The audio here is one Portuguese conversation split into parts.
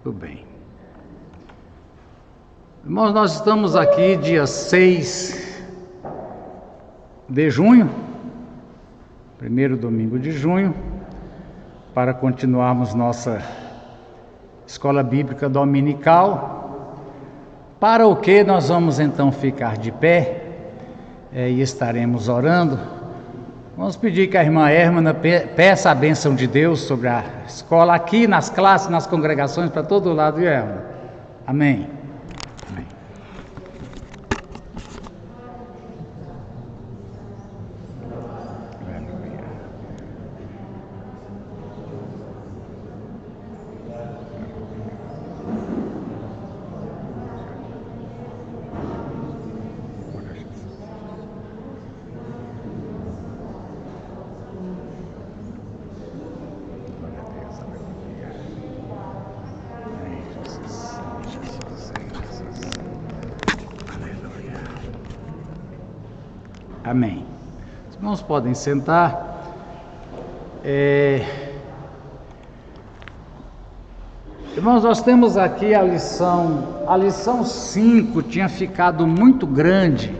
Tudo bem. Irmãos, nós estamos aqui dia 6 de junho, primeiro domingo de junho, para continuarmos nossa escola bíblica dominical, para o que nós vamos então ficar de pé e estaremos orando. Vamos pedir que a irmã Hermana peça a bênção de Deus sobre a escola, aqui nas classes, nas congregações, para todo lado, viu, Hermana? Amém. Amém. Amém. Os irmãos podem sentar. Irmãos, nós temos aqui a lição 5 tinha ficado muito grande.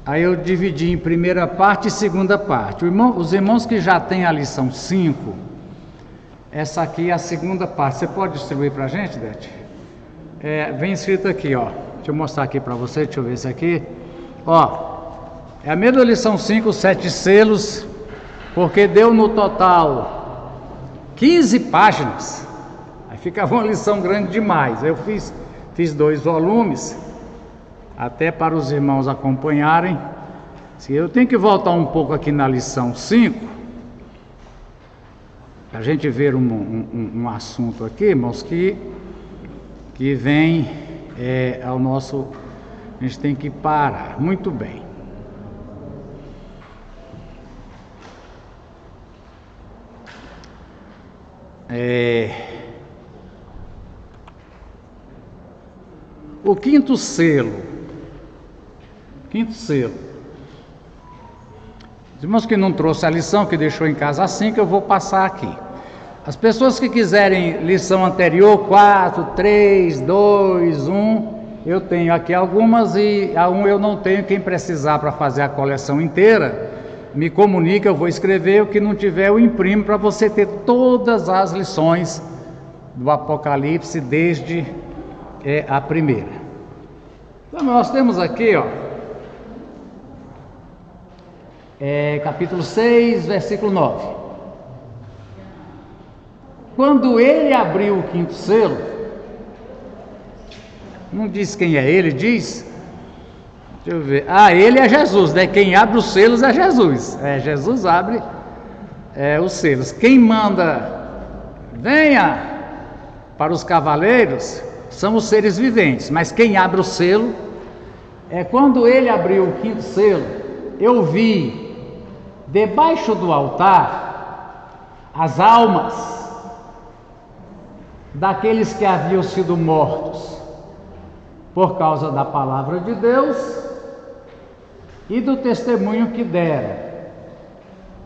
Aí eu dividi em primeira parte e segunda parte. Os irmãos que já têm a lição 5, essa aqui é a segunda parte. Você pode distribuir para a gente, Dete? Vem escrito aqui, ó. Deixa eu mostrar aqui para você, deixa eu ver isso aqui. Ó. É a mesma lição 5, 7 selos, porque deu no total 15 páginas. Aí ficava uma lição grande demais. Eu fiz 2 volumes, até para os irmãos acompanharem. Eu tenho que voltar um pouco aqui na lição 5, para a gente ver um assunto aqui, irmãos, que vem ao nosso... A gente tem que parar. Muito bem. O quinto selo. Os irmãos que não trouxe a lição, que deixou em casa assim, que eu vou passar aqui. As pessoas que quiserem lição anterior, 4, 3, 2, 1, eu tenho aqui algumas e a 1 eu não tenho. Quem precisar para fazer a coleção inteira, me comunica, eu vou escrever. O que não tiver eu imprimo, para você ter todas as lições do Apocalipse desde a primeira. Então nós temos aqui, ó, capítulo 6, versículo 9. Quando ele abriu o quinto selo, não diz quem é ele, diz... Deixa eu ver. Ele é Jesus, né? Quem abre os selos é Jesus. Jesus abre os selos. Quem manda venha para os cavaleiros são os seres viventes, mas quem abre o selo quando ele abriu o quinto selo. Eu vi debaixo do altar as almas daqueles que haviam sido mortos por causa da palavra de Deus e do testemunho que deram.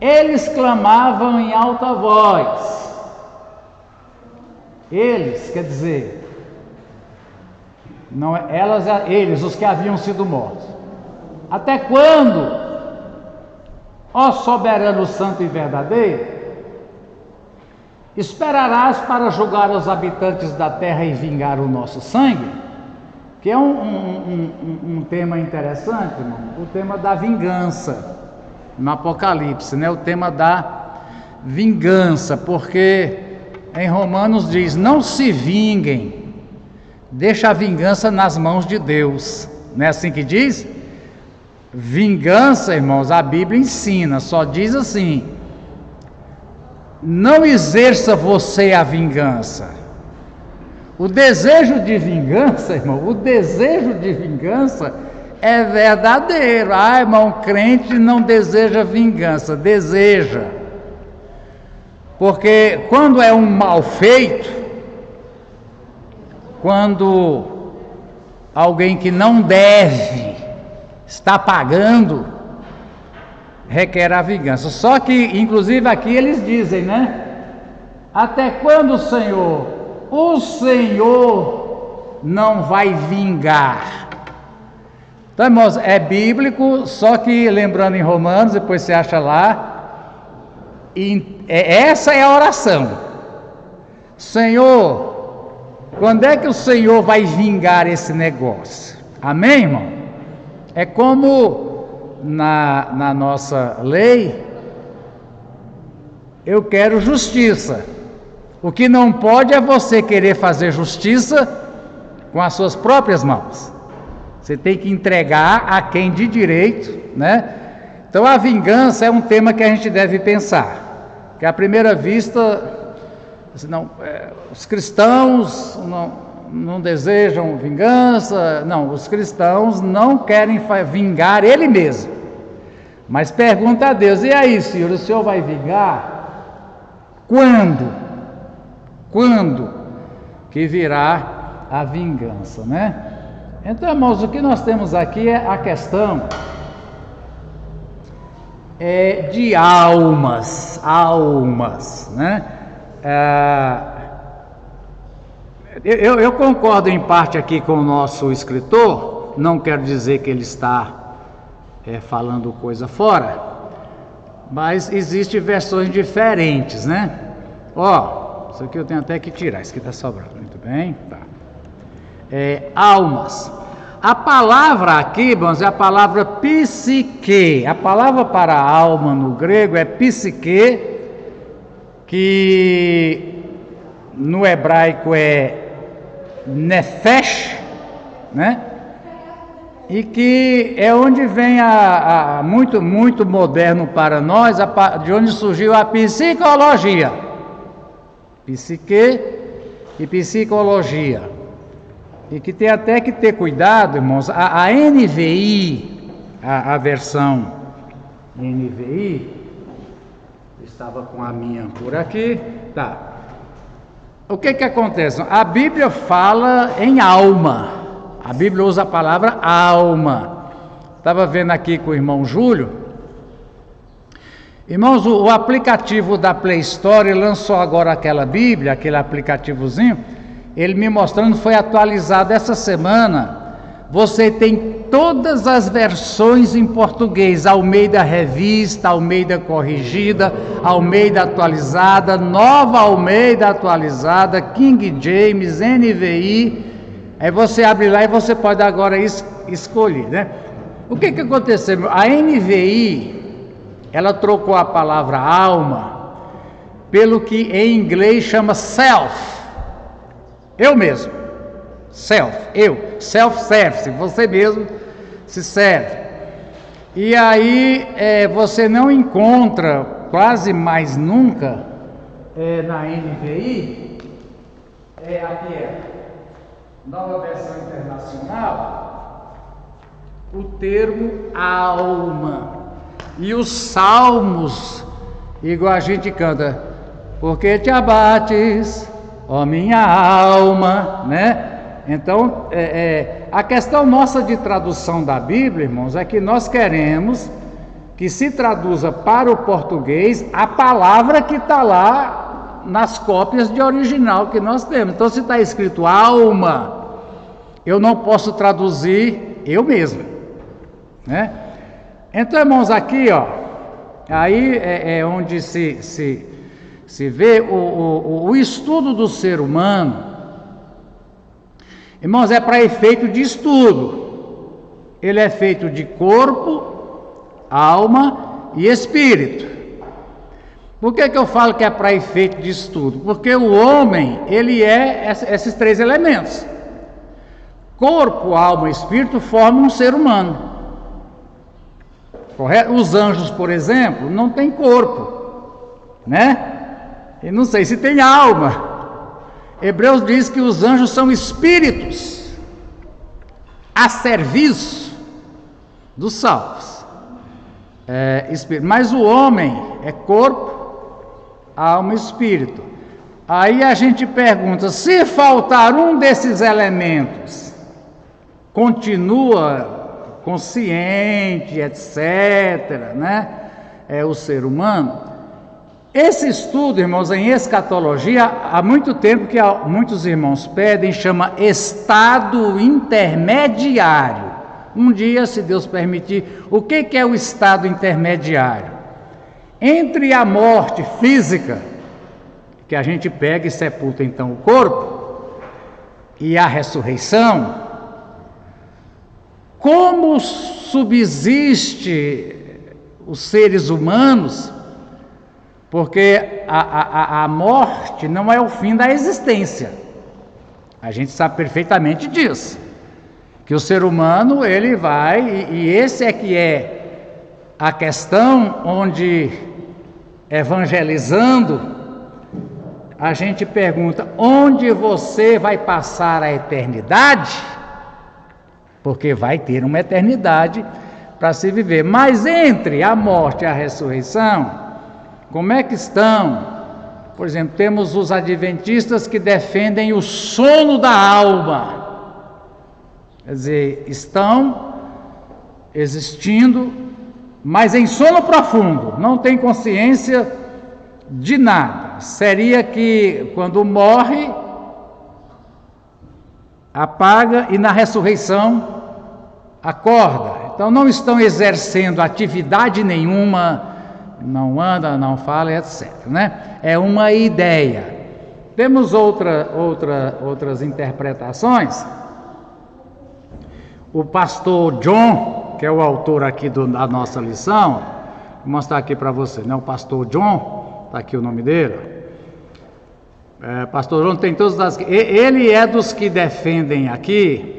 Eles clamavam em alta voz. Eles, quer dizer, não elas, eles, os que haviam sido mortos. Até quando, ó soberano santo e verdadeiro, esperarás para julgar os habitantes da terra e vingar o nosso sangue? Que é um tema interessante, irmão, o tema da vingança, no Apocalipse, né? O tema da vingança, porque em Romanos diz, não se vinguem, deixa a vingança nas mãos de Deus, não é assim que diz? Vingança, irmãos, a Bíblia ensina, só diz assim, não exerça você a vingança. O desejo de vingança, irmão, o desejo de vingança é verdadeiro. Irmão, crente não deseja vingança, deseja. Porque quando é um mal feito, quando alguém que não deve está pagando, requer a vingança. Só que, inclusive aqui eles dizem, né? Até quando, Senhor, o Senhor não vai vingar. Então, irmãos, é bíblico, só que lembrando em Romanos, depois você acha lá, essa é a oração. Senhor, quando é que o Senhor vai vingar esse negócio? Amém, irmão? É como na nossa lei, eu quero justiça. O que não pode é você querer fazer justiça com as suas próprias mãos. Você tem que entregar a quem de direito, né? Então a vingança é um tema que a gente deve pensar. Que à primeira vista, os cristãos não desejam vingança. Não, os cristãos não querem vingar ele mesmo. Mas pergunta a Deus: e aí, Senhor, o Senhor vai vingar? Quando? Quando que virá a vingança, né? Então, irmãos, o que nós temos aqui é a questão de almas, né? Eu concordo em parte aqui com o nosso escritor, não quero dizer que ele está falando coisa fora, mas existem versões diferentes, né? Isso aqui eu tenho até que tirar, isso aqui está sobrando, muito bem, tá. Almas. A palavra aqui, irmãos, é a palavra psique. A palavra para alma no grego é psique, que no hebraico é nefesh, né? E que é onde vem muito, muito moderno para nós, de onde surgiu a psicologia. Psique e psicologia. E que tem até que ter cuidado, irmãos, a NVI, a versão NVI, estava com a minha por aqui, tá. O que acontece? A Bíblia fala em alma, a Bíblia usa a palavra alma. Estava vendo aqui com o irmão Júlio. Irmãos, o aplicativo da Play Store lançou agora aquela Bíblia, aquele aplicativozinho. Ele me mostrando, foi atualizado essa semana. Você tem todas as versões em português: Almeida Revista, Almeida Corrigida, Almeida Atualizada, Nova Almeida Atualizada, King James, NVI. Aí você abre lá e você pode agora escolher, né? O que aconteceu? A NVI, ela trocou a palavra alma pelo que em inglês chama self. Eu mesmo, self-service, você mesmo se serve. E aí você não encontra quase mais nunca na NVI, aqui Nova Versão Internacional, o termo alma. E os salmos, igual a gente canta, porque te abates, ó minha alma, né? Então, a questão nossa de tradução da Bíblia, irmãos, é que nós queremos que se traduza para o português a palavra que está lá nas cópias de original que nós temos. Então, se está escrito alma, eu não posso traduzir eu mesmo, né? Então, irmãos, aqui, aí é onde se vê o estudo do ser humano. Irmãos, é para efeito de estudo. Ele é feito de corpo, alma e espírito. Por que eu falo que é para efeito de estudo? Porque o homem, ele é esses três elementos. Corpo, alma e espírito formam um ser humano. Correto? Os anjos, por exemplo, não têm corpo, né? E não sei se tem alma. Hebreus diz que os anjos são espíritos a serviço dos salvos. Mas o homem é corpo, alma e espírito. Aí a gente pergunta: se faltar um desses elementos, continua consciente, etc., né? O ser humano? Esse estudo, irmãos, em escatologia, há muito tempo que muitos irmãos pedem, chama estado intermediário. Um dia, se Deus permitir, o que é o estado intermediário? Entre a morte física, que a gente pega e sepulta então o corpo, e a ressurreição, como subsiste os seres humanos, porque a morte não é o fim da existência. A gente sabe perfeitamente disso, que o ser humano ele vai, e esse é que é a questão onde, evangelizando, a gente pergunta: onde você vai passar a eternidade? Porque vai ter uma eternidade para se viver. Mas entre a morte e a ressurreição, como é que estão? Por exemplo, temos os adventistas que defendem o sono da alma. Quer dizer, estão existindo, mas em sono profundo, não tem consciência de nada. Seria que quando morre, apaga e na ressurreição acorda. Então não estão exercendo atividade nenhuma, não anda, não fala, etc. Né? É uma ideia. Temos outras interpretações. O pastor John, que é o autor aqui da nossa lição, vou mostrar aqui para você, né? O pastor John, está aqui o nome dele. Pastor John tem todas as... Ele é dos que defendem aqui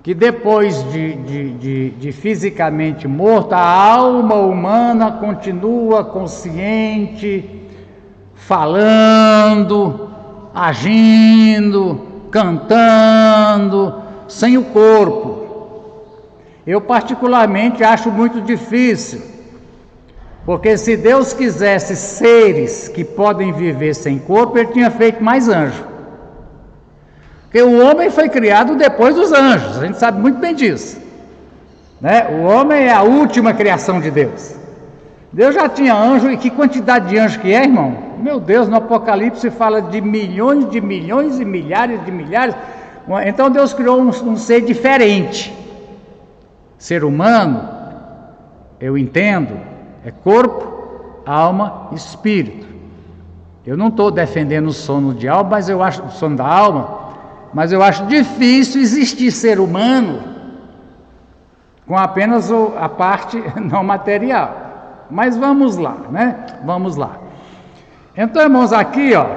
que depois de fisicamente morto, a alma humana continua consciente, falando, agindo, cantando, sem o corpo. Eu particularmente acho muito difícil, porque se Deus quisesse seres que podem viver sem corpo, Ele tinha feito mais anjos. Porque o homem foi criado depois dos anjos, a gente sabe muito bem disso, né? O homem é a última criação de Deus. Deus já tinha anjo, e que quantidade de anjos que é, irmão? Meu Deus, no Apocalipse fala de milhões e milhares de milhares. Então Deus criou um ser diferente. Ser humano, eu entendo, é corpo, alma e espírito. Eu não estou defendendo o sono de alma, mas eu acho o sono da alma. Mas eu acho difícil existir ser humano com apenas a parte não material. Mas vamos lá, né? Vamos lá. Então, irmãos, aqui, ó,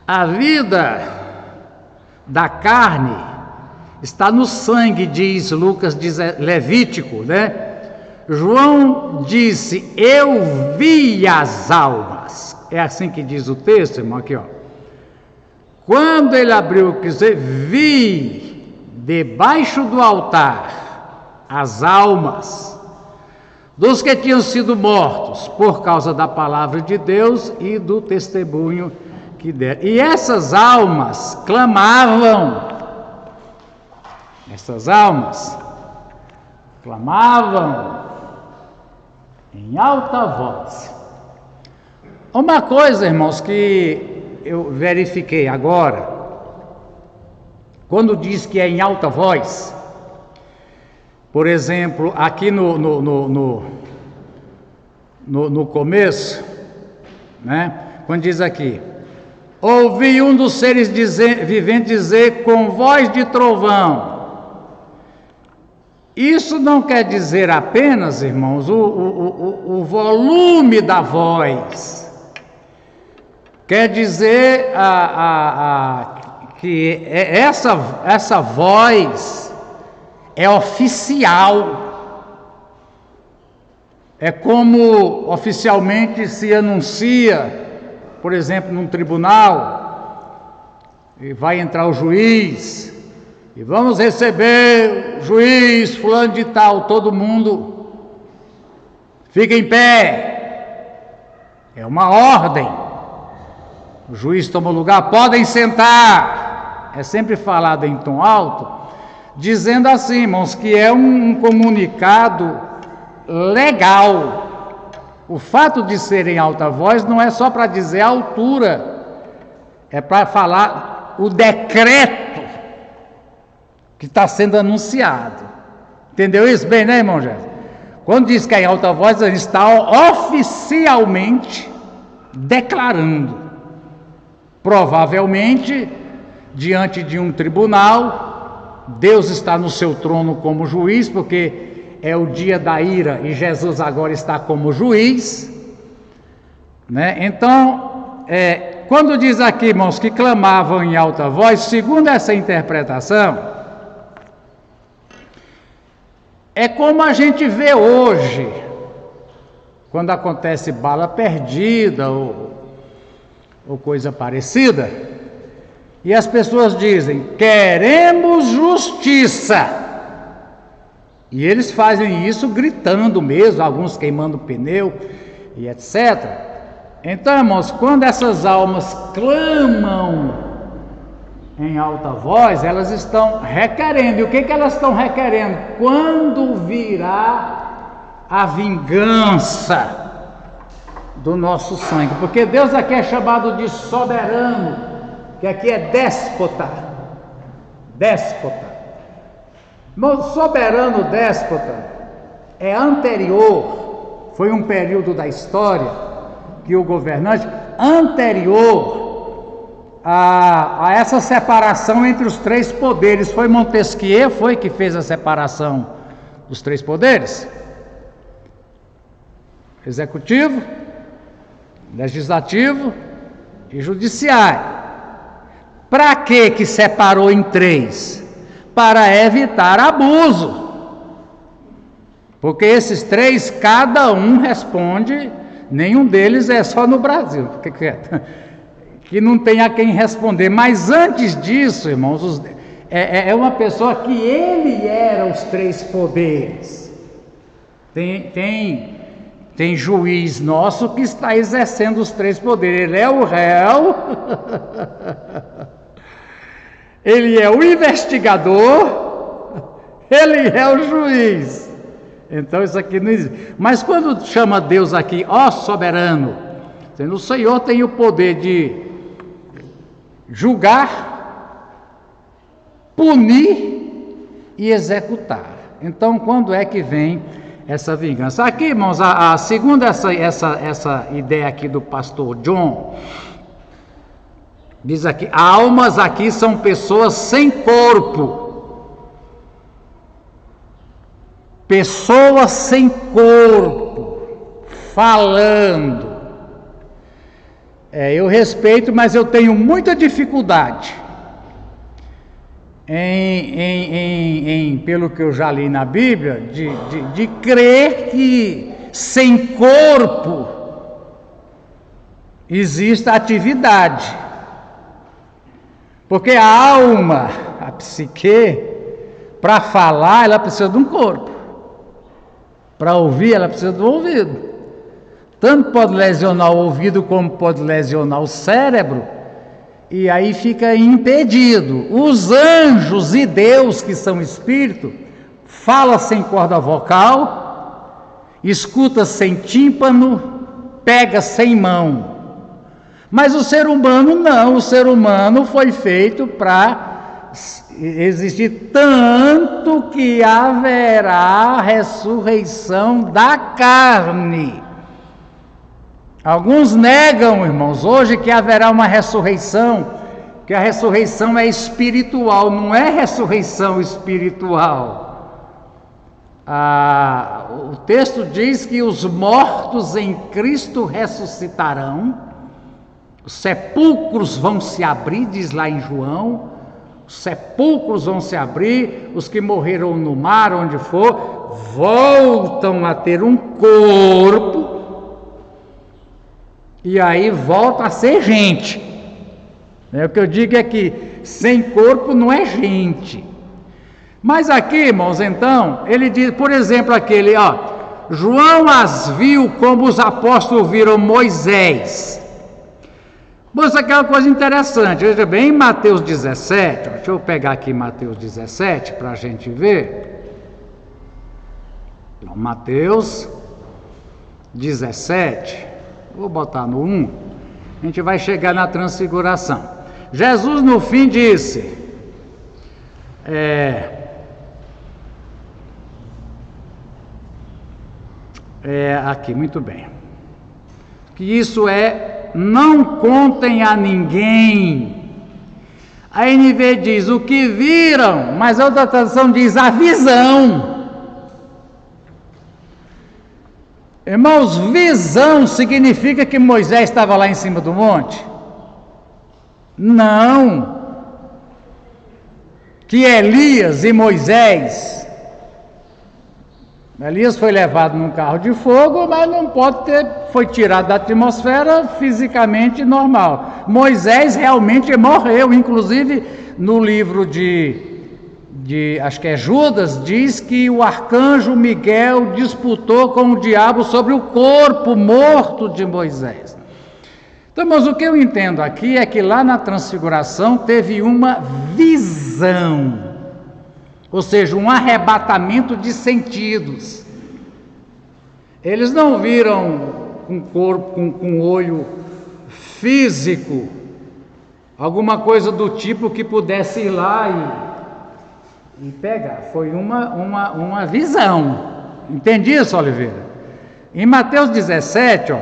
a vida da carne está no sangue, diz Lucas, diz Levítico, né? João disse: eu vi as almas. É assim que diz o texto, irmão, aqui, ó. Quando ele abriu o dizer, vi debaixo do altar as almas dos que tinham sido mortos por causa da palavra de Deus e do testemunho que deram. E essas almas clamavam, em alta voz. Uma coisa, irmãos, que eu verifiquei agora, quando diz que é em alta voz, por exemplo, aqui no começo, né? Quando diz aqui: ouvi um dos seres viventes dizer com voz de trovão. Isso não quer dizer apenas, irmãos, o volume da voz. Quer dizer que essa voz é oficial. É como oficialmente se anuncia, por exemplo, num tribunal, e vai entrar o juiz, e vamos receber o juiz fulano de tal, todo mundo fica em pé. É uma ordem. O juiz toma o lugar, podem sentar. É sempre falado em tom alto, dizendo assim, irmãos, que é um comunicado legal. O fato de ser em alta voz não é só para dizer a altura, é para falar o decreto que está sendo anunciado. Entendeu isso bem, né, irmão Jéssica? Quando diz que é em alta voz, ele está oficialmente declarando. Provavelmente, diante de um tribunal, Deus está no seu trono como juiz, porque é o dia da ira e Jesus agora está como juiz, né? Então, quando diz aqui, irmãos, que clamavam em alta voz, segundo essa interpretação, é como a gente vê hoje, quando acontece bala perdida ou coisa parecida, e as pessoas dizem: queremos justiça. E eles fazem isso gritando mesmo, alguns queimando pneu e etc. Então, irmãos, quando essas almas clamam em alta voz, elas estão requerendo. E o que elas estão requerendo? Quando virá a vingança do nosso sangue? Porque Deus aqui é chamado de soberano, que aqui é déspota. Déspota. Mas soberano déspota é anterior, foi um período da história que o governante anterior a essa separação entre os três poderes. Foi Montesquieu que fez a separação dos três poderes: executivo, legislativo e judiciário. Para que separou em três? Para evitar abuso, porque esses três, cada um responde, nenhum deles é só no Brasil, que não tem a quem responder. Mas antes disso, irmãos, é uma pessoa que ele era os três poderes. Tem juiz nosso que está exercendo os três poderes. Ele é o réu, ele é o investigador, ele é o juiz. Então isso aqui não existe. Mas quando chama Deus aqui, ó soberano, o Senhor tem o poder de julgar, punir e executar. Então, quando é que vem essa vingança? Aqui, irmãos, segundo essa ideia aqui do pastor John, diz aqui: almas aqui são pessoas sem corpo. Pessoas sem corpo, falando. Eu respeito, mas eu tenho muita dificuldade pelo que eu já li na Bíblia, de crer que sem corpo existe atividade. Porque a alma, a psique, para falar, ela precisa de um corpo. Para ouvir, ela precisa do ouvido. Tanto pode lesionar o ouvido, como pode lesionar o cérebro, e aí fica impedido. Os anjos e Deus, que são espírito, fala sem corda vocal, escuta sem tímpano, pega sem mão. Mas o ser humano não, o ser humano foi feito para existir, tanto que haverá ressurreição da carne. Alguns negam, irmãos, hoje que haverá uma ressurreição, que a ressurreição é espiritual. Não é ressurreição espiritual. O texto diz que os mortos em Cristo ressuscitarão, os sepulcros vão se abrir, diz lá em João, os sepulcros vão se abrir, os que morreram no mar, onde for, voltam a ter um corpo, e aí volta a ser gente. O que eu digo é que sem corpo não é gente. Mas aqui, irmãos, então, ele diz, por exemplo, aquele, João as viu como os apóstolos viram Moisés. Bom, isso aqui é uma coisa interessante. Veja bem, em Mateus 17, deixa eu pegar aqui Mateus 17 para a gente ver. Mateus 17, vou botar no 1, a gente vai chegar na transfiguração. Jesus no fim disse, aqui, muito bem, que isso não contem a ninguém. A NV diz o que viram, mas a outra tradução diz a visão. Irmãos, visão significa que Moisés estava lá em cima do monte? Não. Que Elias e Moisés, Elias foi levado num carro de fogo, mas não foi tirado da atmosfera fisicamente normal. Moisés realmente morreu, inclusive no livro acho que é Judas, diz que o arcanjo Miguel disputou com o diabo sobre o corpo morto de Moisés. Então, mas o que eu entendo aqui é que lá na transfiguração teve uma visão, ou seja, um arrebatamento de sentidos. Eles não viram com corpo, com olho físico, alguma coisa do tipo que pudesse ir lá e pegar. Foi uma visão. Entendi isso, Oliveira? Em Mateus 17,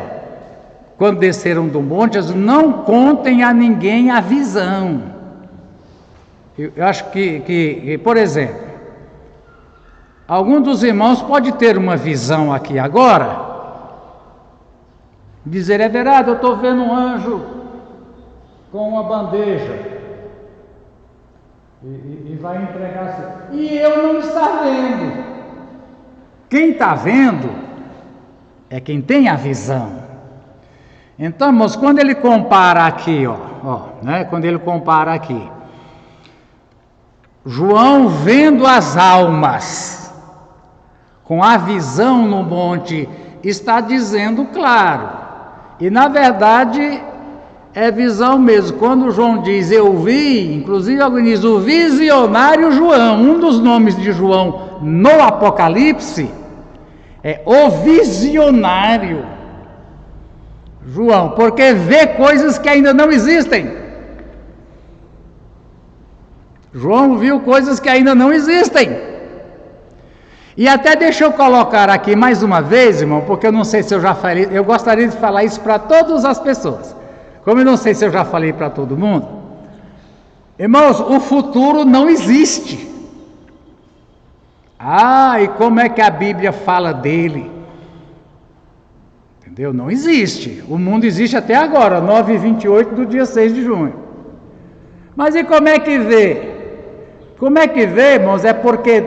quando desceram do monte, eles não contem a ninguém a visão. Eu acho que, por exemplo, algum dos irmãos pode ter uma visão aqui agora, dizer, é verdade, eu estou vendo um anjo com uma bandeja, e vai entregar assim, e eu não estou vendo. Quem está vendo é quem tem a visão. Então, irmãos, quando ele compara aqui, quando ele compara aqui, João vendo as almas com a visão no monte, está dizendo claro, e na verdade é visão mesmo. Quando João diz eu vi, inclusive alguém diz o visionário João, um dos nomes de João no Apocalipse é o visionário João, porque vê coisas que ainda não existem. João viu coisas que ainda não existem. E até deixa eu colocar aqui mais uma vez, irmão, porque eu não sei se eu já falei, eu gostaria de falar isso para todas as pessoas. Como eu não sei se eu já falei para todo mundo, irmãos, o futuro não existe. E como é que a Bíblia fala dele? Entendeu? Não existe. O mundo existe até agora, 9h28 do dia 6 de junho. Mas e como é que vê? Como é que vê, irmãos? É porque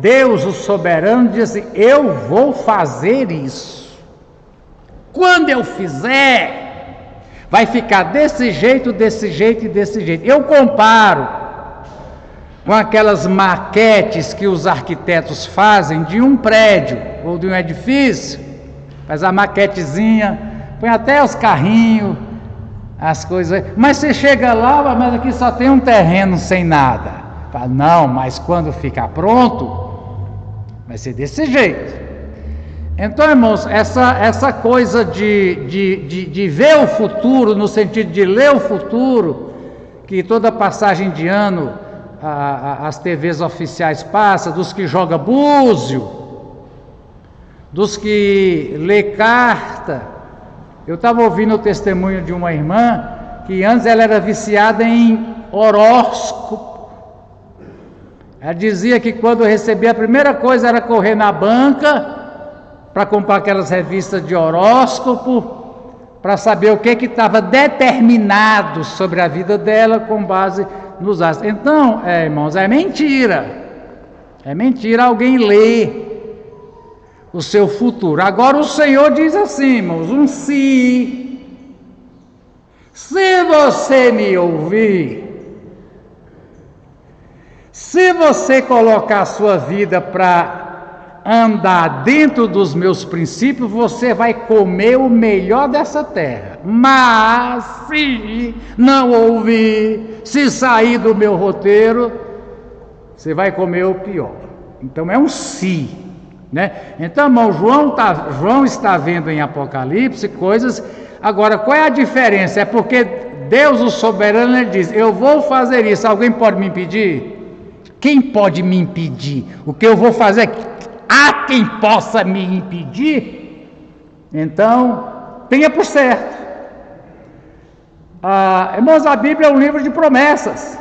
Deus, o soberano, diz assim, eu vou fazer isso. Quando eu fizer, vai ficar desse jeito, desse jeito e desse jeito. Eu comparo com aquelas maquetes que os arquitetos fazem de um prédio ou de um edifício. Faz a maquetezinha, põe até os carrinhos, as coisas. Mas você chega lá, mas aqui só tem um terreno sem nada. Fala, não, mas quando ficar pronto, vai ser desse jeito. Então, irmãos, essa coisa de ver o futuro, no sentido de ler o futuro, que toda passagem de ano as TVs oficiais passam, dos que jogam búzio, dos que lê carta. Eu estava ouvindo o testemunho de uma irmã, que antes ela era viciada em horóscopo. Ela dizia que quando recebia, a primeira coisa era correr na banca, para comprar aquelas revistas de horóscopo, para saber o que estava determinado sobre a vida dela com base nos astros. Então, irmãos, é mentira. É mentira alguém ler o seu futuro. Agora o Senhor diz assim, irmãos, um se. Se você me ouvir, se você colocar a sua vida para andar dentro dos meus princípios, você vai comer o melhor dessa terra. Mas se não ouvir, se sair do meu roteiro, você vai comer o pior. Então é um se. né? Então, irmão, João está vendo em Apocalipse coisas. Agora, qual é a diferença? É porque Deus, o soberano, ele diz: eu vou fazer isso, alguém pode me impedir? Quem pode me impedir? O que eu vou fazer? Há quem possa me impedir? Então, tenha por certo. Irmãos, a Bíblia é um livro de promessas.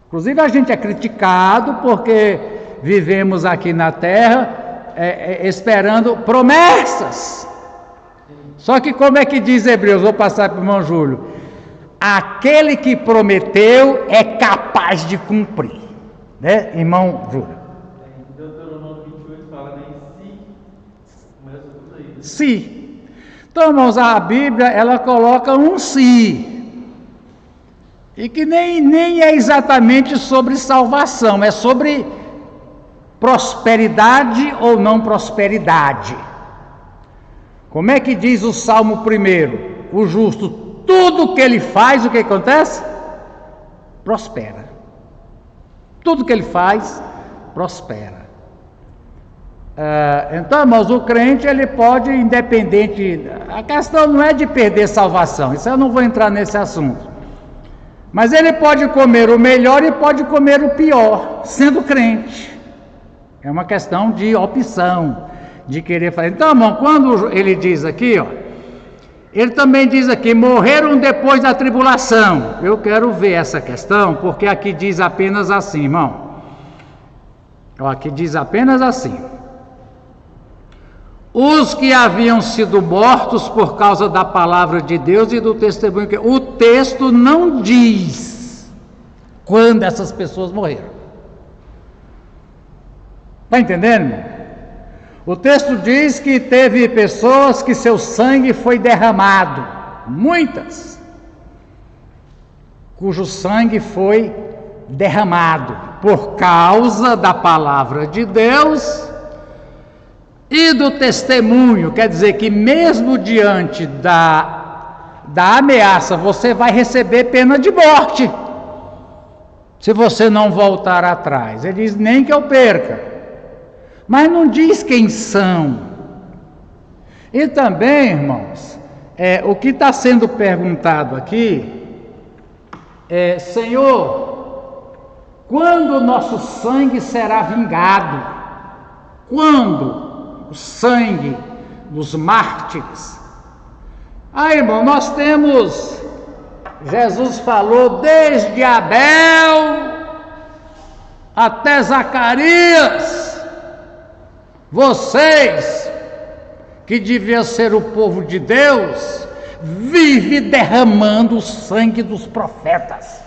Inclusive, a gente é criticado porque vivemos aqui na terra esperando promessas. Só que como é que diz Hebreus? Vou passar para o irmão Júlio. Aquele que prometeu é capaz de cumprir, né, irmão Júlio? Deuteronômio 28 fala, né, se, começa tudo aí. Se. Então, irmãos, a Bíblia, ela coloca um se. E que nem é exatamente sobre salvação, é sobre prosperidade ou não prosperidade. Como é que diz o Salmo 1? O justo, tudo que ele faz, o que acontece? Prospera. Tudo que ele faz, prospera. Então, irmãos, o crente, ele pode, independente, a questão não é de perder salvação, isso eu não vou entrar nesse assunto. Mas ele pode comer o melhor e pode comer o pior, sendo crente. É uma questão de opção, de querer fazer. Então, irmão, quando ele diz aqui, ó, ele também diz aqui, morreram depois da tribulação. Eu quero ver essa questão, porque aqui diz apenas assim, irmão. Ó, aqui diz apenas assim. Os que haviam sido mortos por causa da palavra de Deus e do testemunho. O texto não diz quando essas pessoas morreram. Está entendendo, irmão? O texto diz que teve pessoas que seu sangue foi derramado, muitas, cujo sangue foi derramado por causa da palavra de Deus e do testemunho. Quer dizer que mesmo diante da ameaça, você vai receber pena de morte, se você não voltar atrás. Ele diz, nem que eu perca. Mas não diz quem são. E também, irmãos, o que está sendo perguntado aqui é: Senhor, quando o nosso sangue será vingado? Quando o sangue dos mártires? Irmão, nós temos, Jesus falou, desde Abel até Zacarias. Vocês, que deviam ser o povo de Deus, vivem derramando o sangue dos profetas.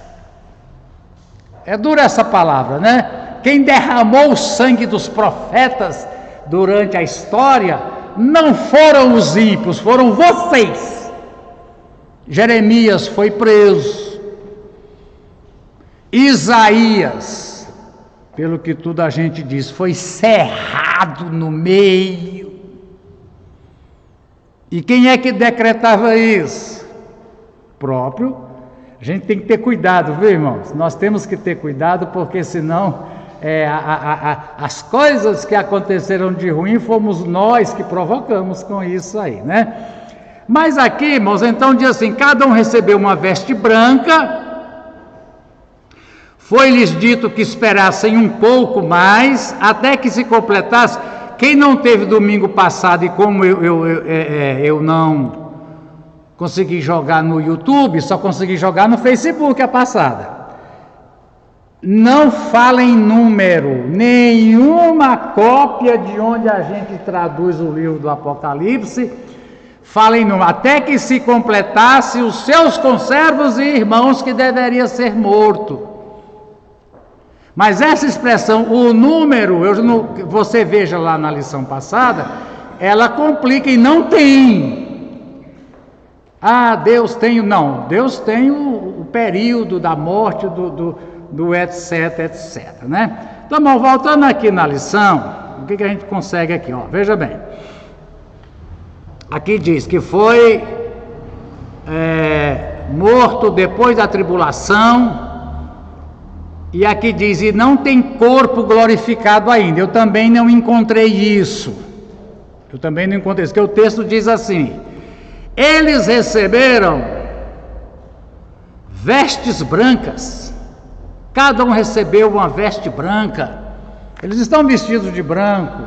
É dura essa palavra, né? Quem derramou o sangue dos profetas durante a história não foram os ímpios, foram vocês. Jeremias foi preso. Isaías, pelo que tudo a gente diz, foi cerrado no meio. E quem é que decretava isso? Próprio. A gente tem que ter cuidado, viu, irmãos? Nós temos que ter cuidado, porque senão as coisas que aconteceram de ruim fomos nós que provocamos com isso aí, né? Mas aqui, irmãos, então diz assim: cada um recebeu uma veste branca. Foi-lhes dito que esperassem um pouco mais, até que se completasse. Quem não teve domingo passado, e como eu não consegui jogar no YouTube, só consegui jogar no Facebook a passada. Não fala em número, nenhuma cópia de onde a gente traduz o livro do Apocalipse, fala em número, até que se completasse os seus conservos e irmãos que deveria ser morto. Mas essa expressão, o número, você veja lá na lição passada, ela complica e não tem. Deus tem, não, Deus tem o período da morte, do etc, etc, né? Então, bom, voltando aqui na lição, o que a gente consegue aqui, ó, veja bem. Aqui diz que foi morto depois da tribulação. E aqui diz, e não tem corpo glorificado ainda. Eu também não encontrei isso. Porque o texto diz assim: eles receberam vestes brancas. Cada um recebeu uma veste branca. Eles estão vestidos de branco.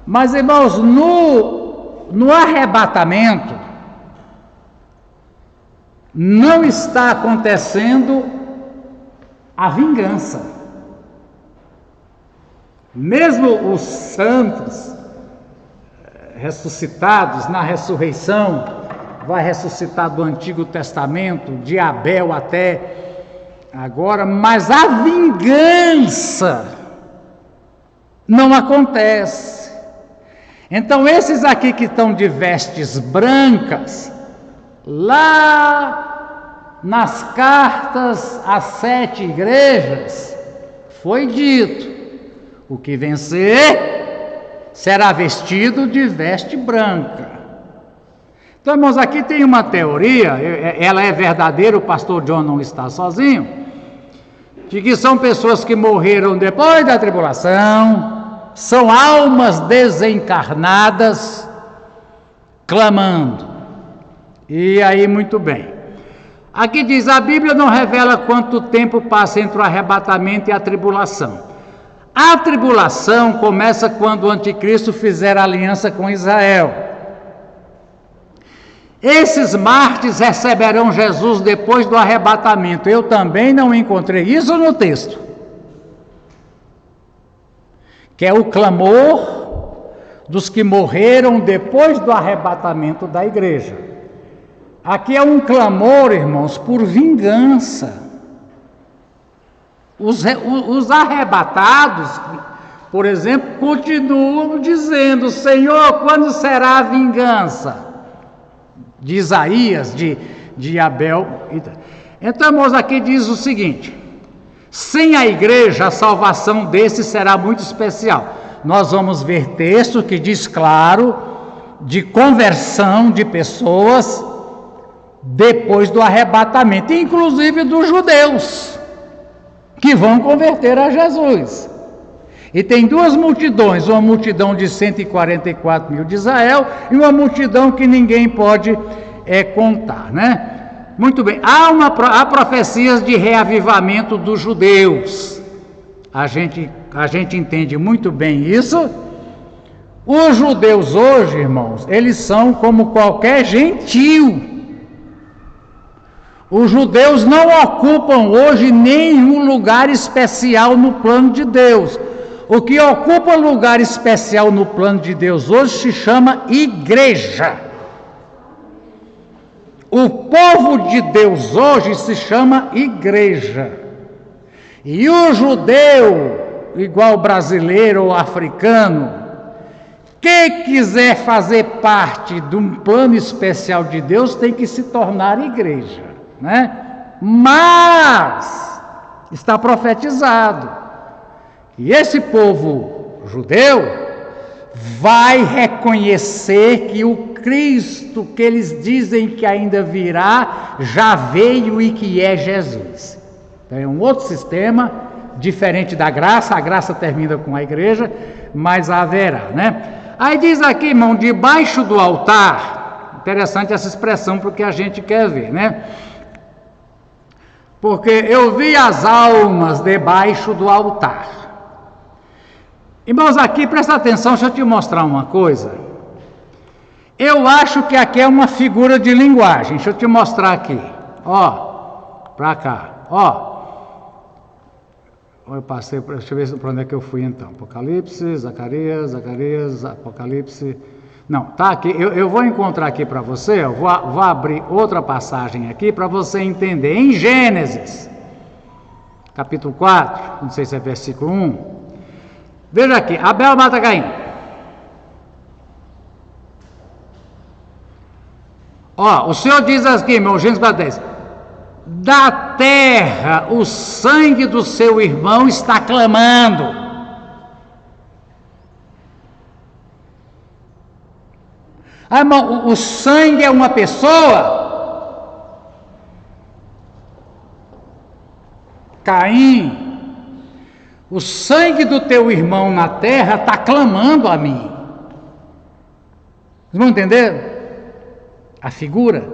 Mas, irmãos, no arrebatamento, não está acontecendo a vingança. Mesmo os santos ressuscitados na ressurreição, vai ressuscitar do Antigo Testamento, de Abel até agora, mas a vingança não acontece. Então esses aqui que estão de vestes brancas, lá nas cartas às 7 igrejas, foi dito: o que vencer será vestido de veste branca. Então, irmãos, aqui tem uma teoria, ela é verdadeira, o pastor John não está sozinho, de que são pessoas que morreram depois da tribulação, são almas desencarnadas clamando. E aí, muito bem. Aqui diz, a Bíblia não revela quanto tempo passa entre o arrebatamento e a tribulação. A tribulação começa quando o anticristo fizer aliança com Israel. Esses mártires receberão Jesus depois do arrebatamento. Eu também não encontrei isso no texto. Que é o clamor dos que morreram depois do arrebatamento da igreja. Aqui é um clamor, irmãos, por vingança. Os arrebatados, por exemplo, continuam dizendo: Senhor, quando será a vingança? De Isaías, de Abel. Então, irmãos, aqui diz o seguinte: sem a igreja, a salvação desses será muito especial. Nós vamos ver texto que diz claro de conversão de pessoas depois do arrebatamento, inclusive dos judeus, que vão converter a Jesus. E tem duas multidões, uma multidão de 144 mil de Israel e uma multidão que ninguém pode contar, né? Muito bem, há profecias de reavivamento dos judeus. A gente entende muito bem isso. Os judeus hoje, irmãos, eles são como qualquer gentio. Os judeus não ocupam hoje nenhum lugar especial no plano de Deus. O que ocupa lugar especial no plano de Deus hoje se chama igreja. O povo de Deus hoje se chama igreja. E o judeu, igual brasileiro ou africano, que quiser fazer parte de um plano especial de Deus, tem que se tornar igreja, né? Mas está profetizado que esse povo judeu vai reconhecer que o Cristo que eles dizem que ainda virá, já veio e que é Jesus. Então é um outro sistema, diferente da graça. A graça termina com a igreja, mas haverá, né? Aí diz aqui, irmão, debaixo do altar, interessante essa expressão porque a gente quer ver, né? Porque eu vi as almas debaixo do altar. Irmãos, aqui presta atenção, deixa eu te mostrar uma coisa. Eu acho que aqui é uma figura de linguagem. Deixa eu te mostrar aqui. Ó, pra cá. Ó. Eu passei, deixa eu ver para onde é que eu fui então. Apocalipse, Zacarias, Apocalipse. Não, tá aqui. Eu vou encontrar aqui para você. Eu vou abrir outra passagem aqui para você entender. Em Gênesis, capítulo 4, não sei se é versículo 1. Veja aqui, Abel mata Caim. Ó, o Senhor diz aqui, meu Gênesis 4:10, da terra o sangue do seu irmão está clamando. Ah, irmão, o sangue é uma pessoa? Caim, o sangue do teu irmão na terra está clamando a mim. Vocês vão entender a figura?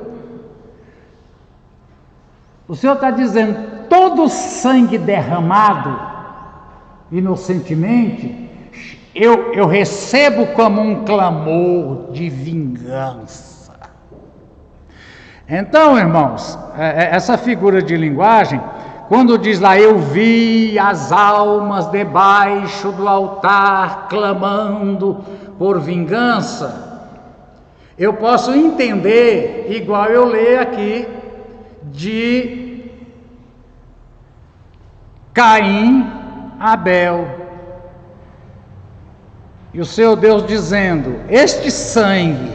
O Senhor está dizendo, todo sangue derramado inocentemente, eu recebo como um clamor de vingança. Então, irmãos, essa figura de linguagem, quando diz lá, eu vi as almas debaixo do altar clamando por vingança, eu posso entender, igual eu leio aqui, de Caim, Abel, e o seu Deus dizendo, este sangue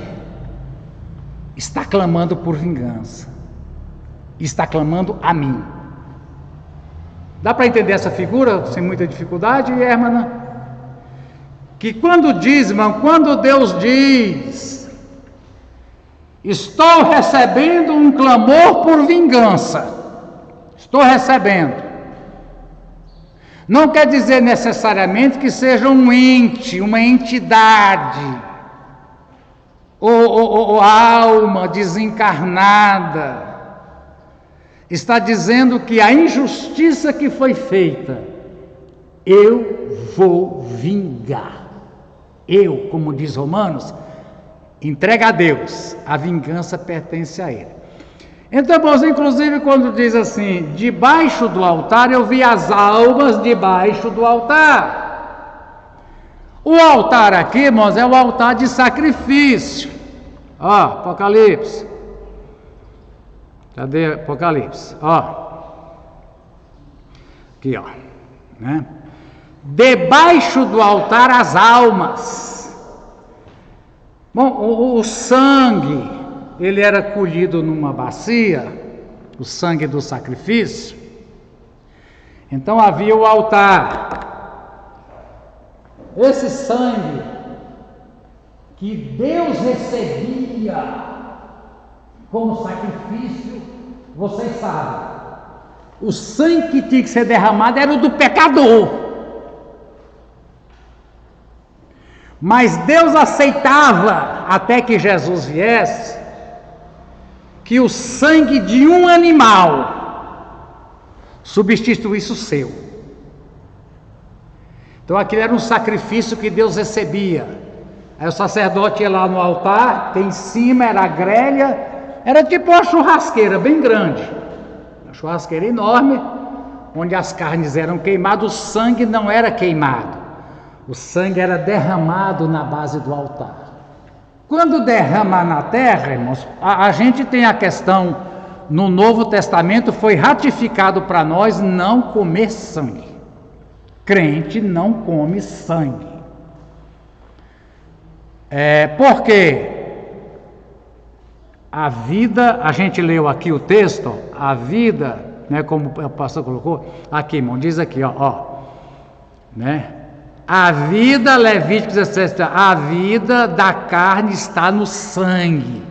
está clamando por vingança, está clamando a mim. Dá para entender essa figura sem muita dificuldade, Hermana? Que quando diz, irmão, quando Deus diz, estou recebendo um clamor por vingança, estou recebendo, não quer dizer necessariamente que seja um ente, uma entidade, ou alma desencarnada. Está dizendo que a injustiça que foi feita, eu vou vingar. Eu, como diz Romanos, entrega a Deus, a vingança pertence a Ele. Então, irmãos, inclusive quando diz assim, debaixo do altar, eu vi as almas debaixo do altar. O altar aqui, irmãos, é o altar de sacrifício. Ó, Apocalipse. Cadê Apocalipse? Ó. Aqui, ó. Né? Debaixo do altar as almas. Bom, o sangue, ele era colhido numa bacia, o sangue do sacrifício. Então havia o altar. Esse sangue que Deus recebia como sacrifício, vocês sabem, o sangue que tinha que ser derramado era o do pecador. Mas Deus aceitava, até que Jesus viesse, que o sangue de um animal substituísse o seu. Então aquilo era um sacrifício que Deus recebia. Aí o sacerdote ia lá no altar, que em cima era a grelha, era tipo uma churrasqueira bem grande, uma churrasqueira enorme, onde as carnes eram queimadas, o sangue não era queimado, o sangue era derramado na base do altar. Quando derrama na terra, irmãos, a gente tem a questão, no Novo Testamento foi ratificado para nós não comer sangue. Crente não come sangue. Porque a vida, a gente leu aqui o texto, a vida, né, como o pastor colocou, aqui, irmão, diz aqui, ó, né? A vida, Levítico 17, a vida da carne está no sangue.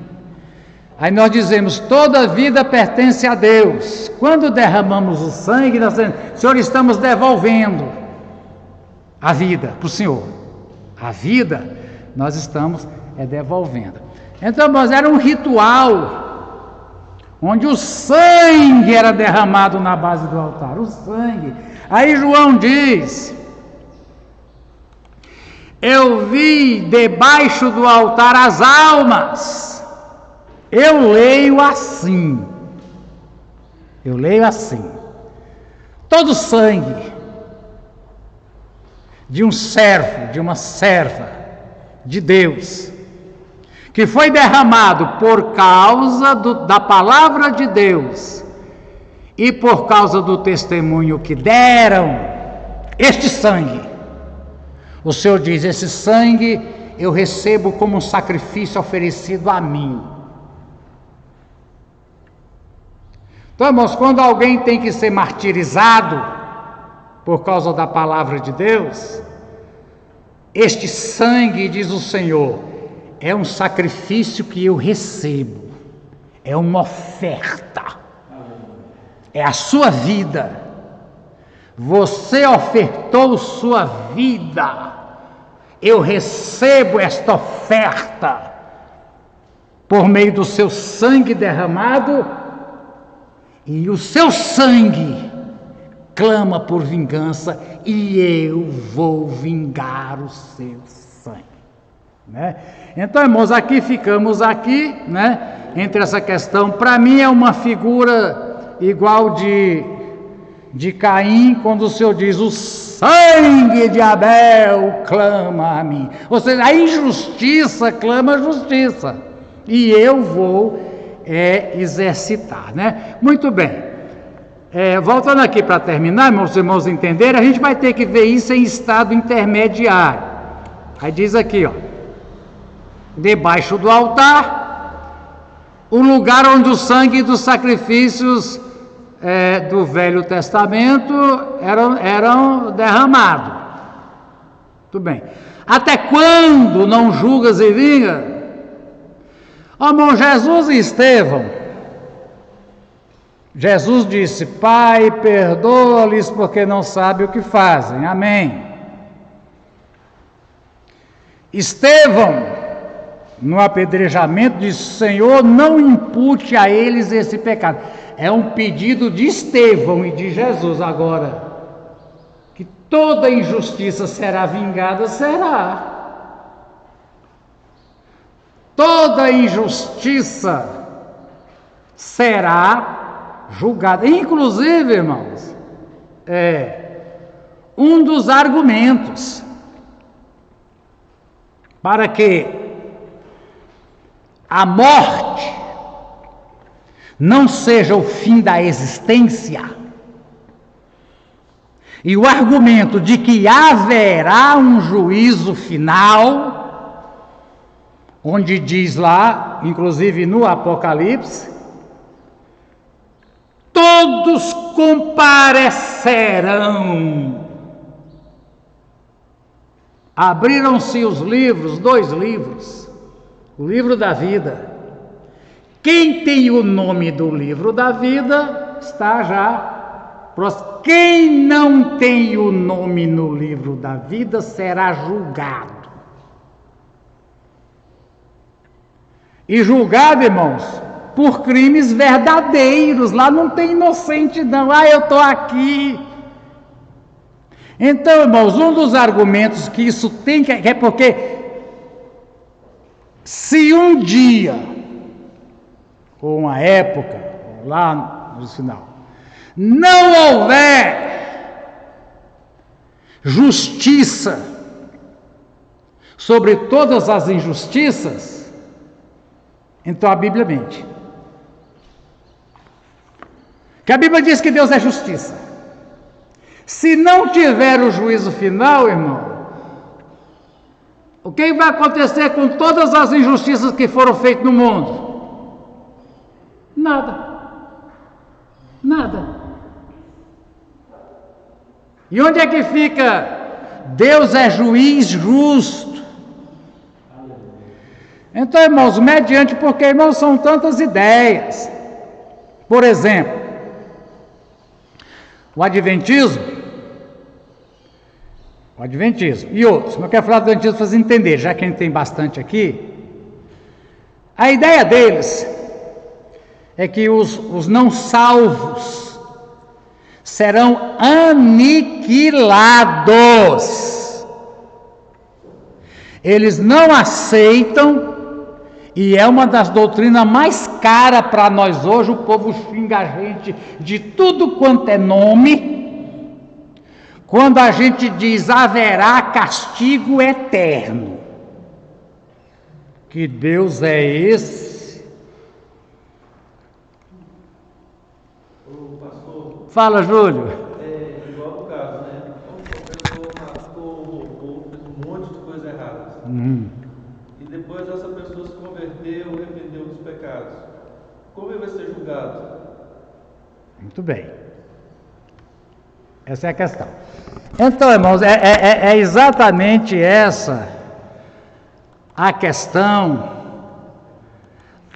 Aí nós dizemos, toda vida pertence a Deus. Quando derramamos o sangue, nós dizemos, Senhor, estamos devolvendo a vida para o Senhor. A vida, nós estamos devolvendo. Então, irmãos, era um ritual, onde o sangue era derramado na base do altar, o sangue. Aí João diz, eu vi debaixo do altar as almas. Eu leio assim. Todo sangue de um servo, de uma serva de Deus, que foi derramado por causa da palavra de Deus e por causa do testemunho que deram, este sangue, o Senhor diz, esse sangue eu recebo como um sacrifício oferecido a mim. Então, irmãos, quando alguém tem que ser martirizado por causa da palavra de Deus, este sangue, diz o Senhor, é um sacrifício que eu recebo, é uma oferta, é a sua vida, Você ofertou sua vida, eu recebo esta oferta por meio do seu sangue derramado, e o seu sangue clama por vingança, e eu vou vingar o seu sangue, né? Então, irmãos, aqui ficamos aqui, né, entre essa questão. Para mim é uma figura igual de Caim, quando o Senhor diz: o sangue de Abel clama a mim. Ou seja, a injustiça clama a justiça, e eu vou exercitar, né? Muito bem. Voltando aqui para terminar, meus irmãos entenderem, a gente vai ter que ver isso em estado intermediário. Aí diz aqui, ó: debaixo do altar, o lugar onde o sangue dos sacrifícios do Velho Testamento eram derramados. Muito bem. Até quando não julgas e vinga? Ó, irmão, Jesus e Estevão, Jesus disse: Pai, perdoa-lhes porque não sabem o que fazem. Amém. Estevão, no apedrejamento, disse: Senhor, não impute a eles esse pecado. É um pedido de Estevão e de Jesus. Agora, que toda injustiça será vingada, será. Toda injustiça será julgada. Inclusive, irmãos, um dos argumentos para que a morte não seja o fim da existência, e o argumento de que haverá um juízo final, onde diz lá, inclusive no Apocalipse, todos comparecerão. Abriram-se os livros, 2 livros, o livro da vida. Quem tem o nome do livro da vida está já próximo. Quem não tem o nome no livro da vida será julgado. E julgado, irmãos, por crimes verdadeiros. Lá não tem inocente não. Eu estou aqui. Então, irmãos, um dos argumentos que isso tem que é porque se um dia, ou uma época, lá no final, não houver justiça sobre todas as injustiças, então a Bíblia mente. Que a Bíblia diz que Deus é justiça. Se não tiver o juízo final, irmão, o que vai acontecer com todas as injustiças que foram feitas no mundo? Nada. Nada. E onde é que fica? Deus é juiz justo. Então, irmãos, mediante, porque, irmãos, são tantas ideias. Por exemplo, o Adventismo e outros, mas eu quero falar do Adventismo para vocês entenderem, já que a gente tem bastante aqui. A ideia deles é que os não salvos serão aniquilados. Eles não aceitam. E é uma das doutrinas mais caras para nós hoje. O povo xinga a gente de tudo quanto é nome, quando a gente diz: haverá castigo eterno. Que Deus é esse? Ô, pastor. Fala, Júlio. Igual o caso, né? A pessoa matou, roubou, fez um monte de coisa errada. E depois essa pessoa se converteu, arrependeu dos pecados. Como ele vai ser julgado? Muito bem. Essa é a questão. Então, irmãos, é exatamente essa a questão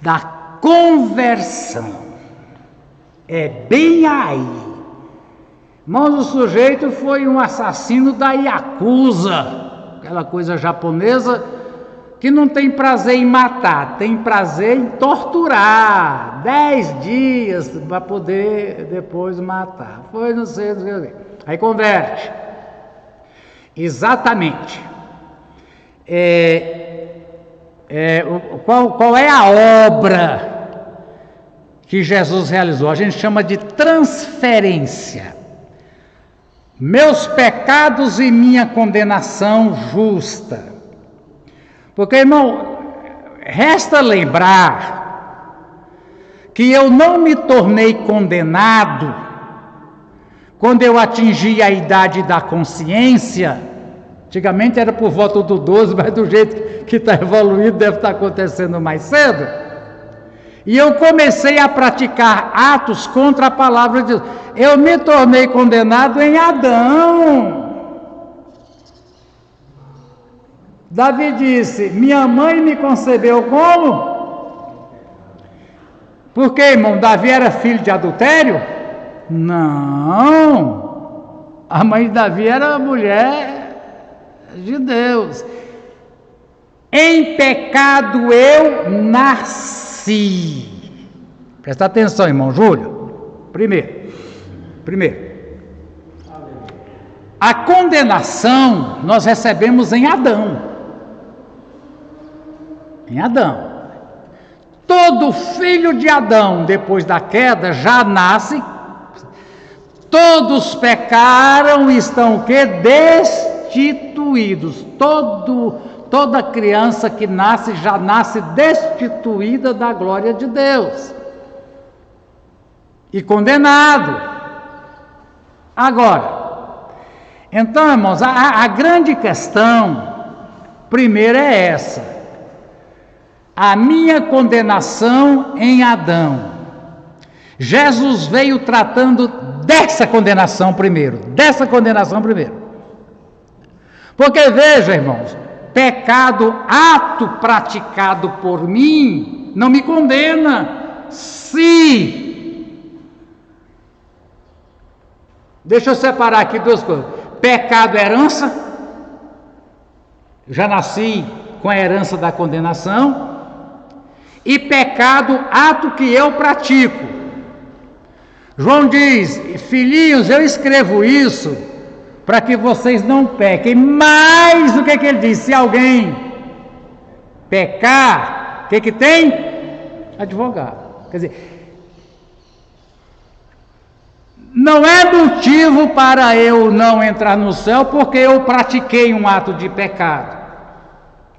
da conversão. É bem aí. Irmãos, o sujeito foi um assassino da Yakuza, aquela coisa japonesa que não tem prazer em matar, tem prazer em torturar, 10 dias para poder depois matar. Foi, não sei, aí converte. Exatamente. Qual é a obra que Jesus realizou? A gente chama de transferência. Meus pecados e minha condenação justa. Porque, irmão, resta lembrar que eu não me tornei condenado quando eu atingi a idade da consciência. Antigamente era por volta do 12, mas do jeito que está evoluído deve estar acontecendo mais cedo. E eu comecei a praticar atos contra a palavra de Deus. Eu me tornei condenado em Adão. Davi disse: minha mãe me concebeu como? Por quê, irmão? Davi era filho de adultério? Não. A mãe de Davi era mulher de Deus. Em pecado eu nasci. Presta atenção, irmão Júlio. Primeiro. A condenação nós recebemos em Adão. Em Adão. Todo filho de Adão, depois da queda, já nasce. Todos pecaram e estão o quê? Destituídos. Toda criança que nasce, já nasce destituída da glória de Deus. E condenado. Agora, então, irmãos, a grande questão, primeiro é essa. A minha condenação em Adão. Jesus veio tratando dessa condenação primeiro. Porque veja, irmãos, pecado, ato praticado por mim, não me condena. Deixa eu separar aqui duas coisas. Pecado, herança. Já nasci com a herança da condenação. E pecado, ato que eu pratico. João diz: filhinhos, eu escrevo isso para que vocês não pequem. Mas o que ele diz? Se alguém pecar, o que tem? Advogado. Quer dizer, não é motivo para eu não entrar no céu porque eu pratiquei um ato de pecado.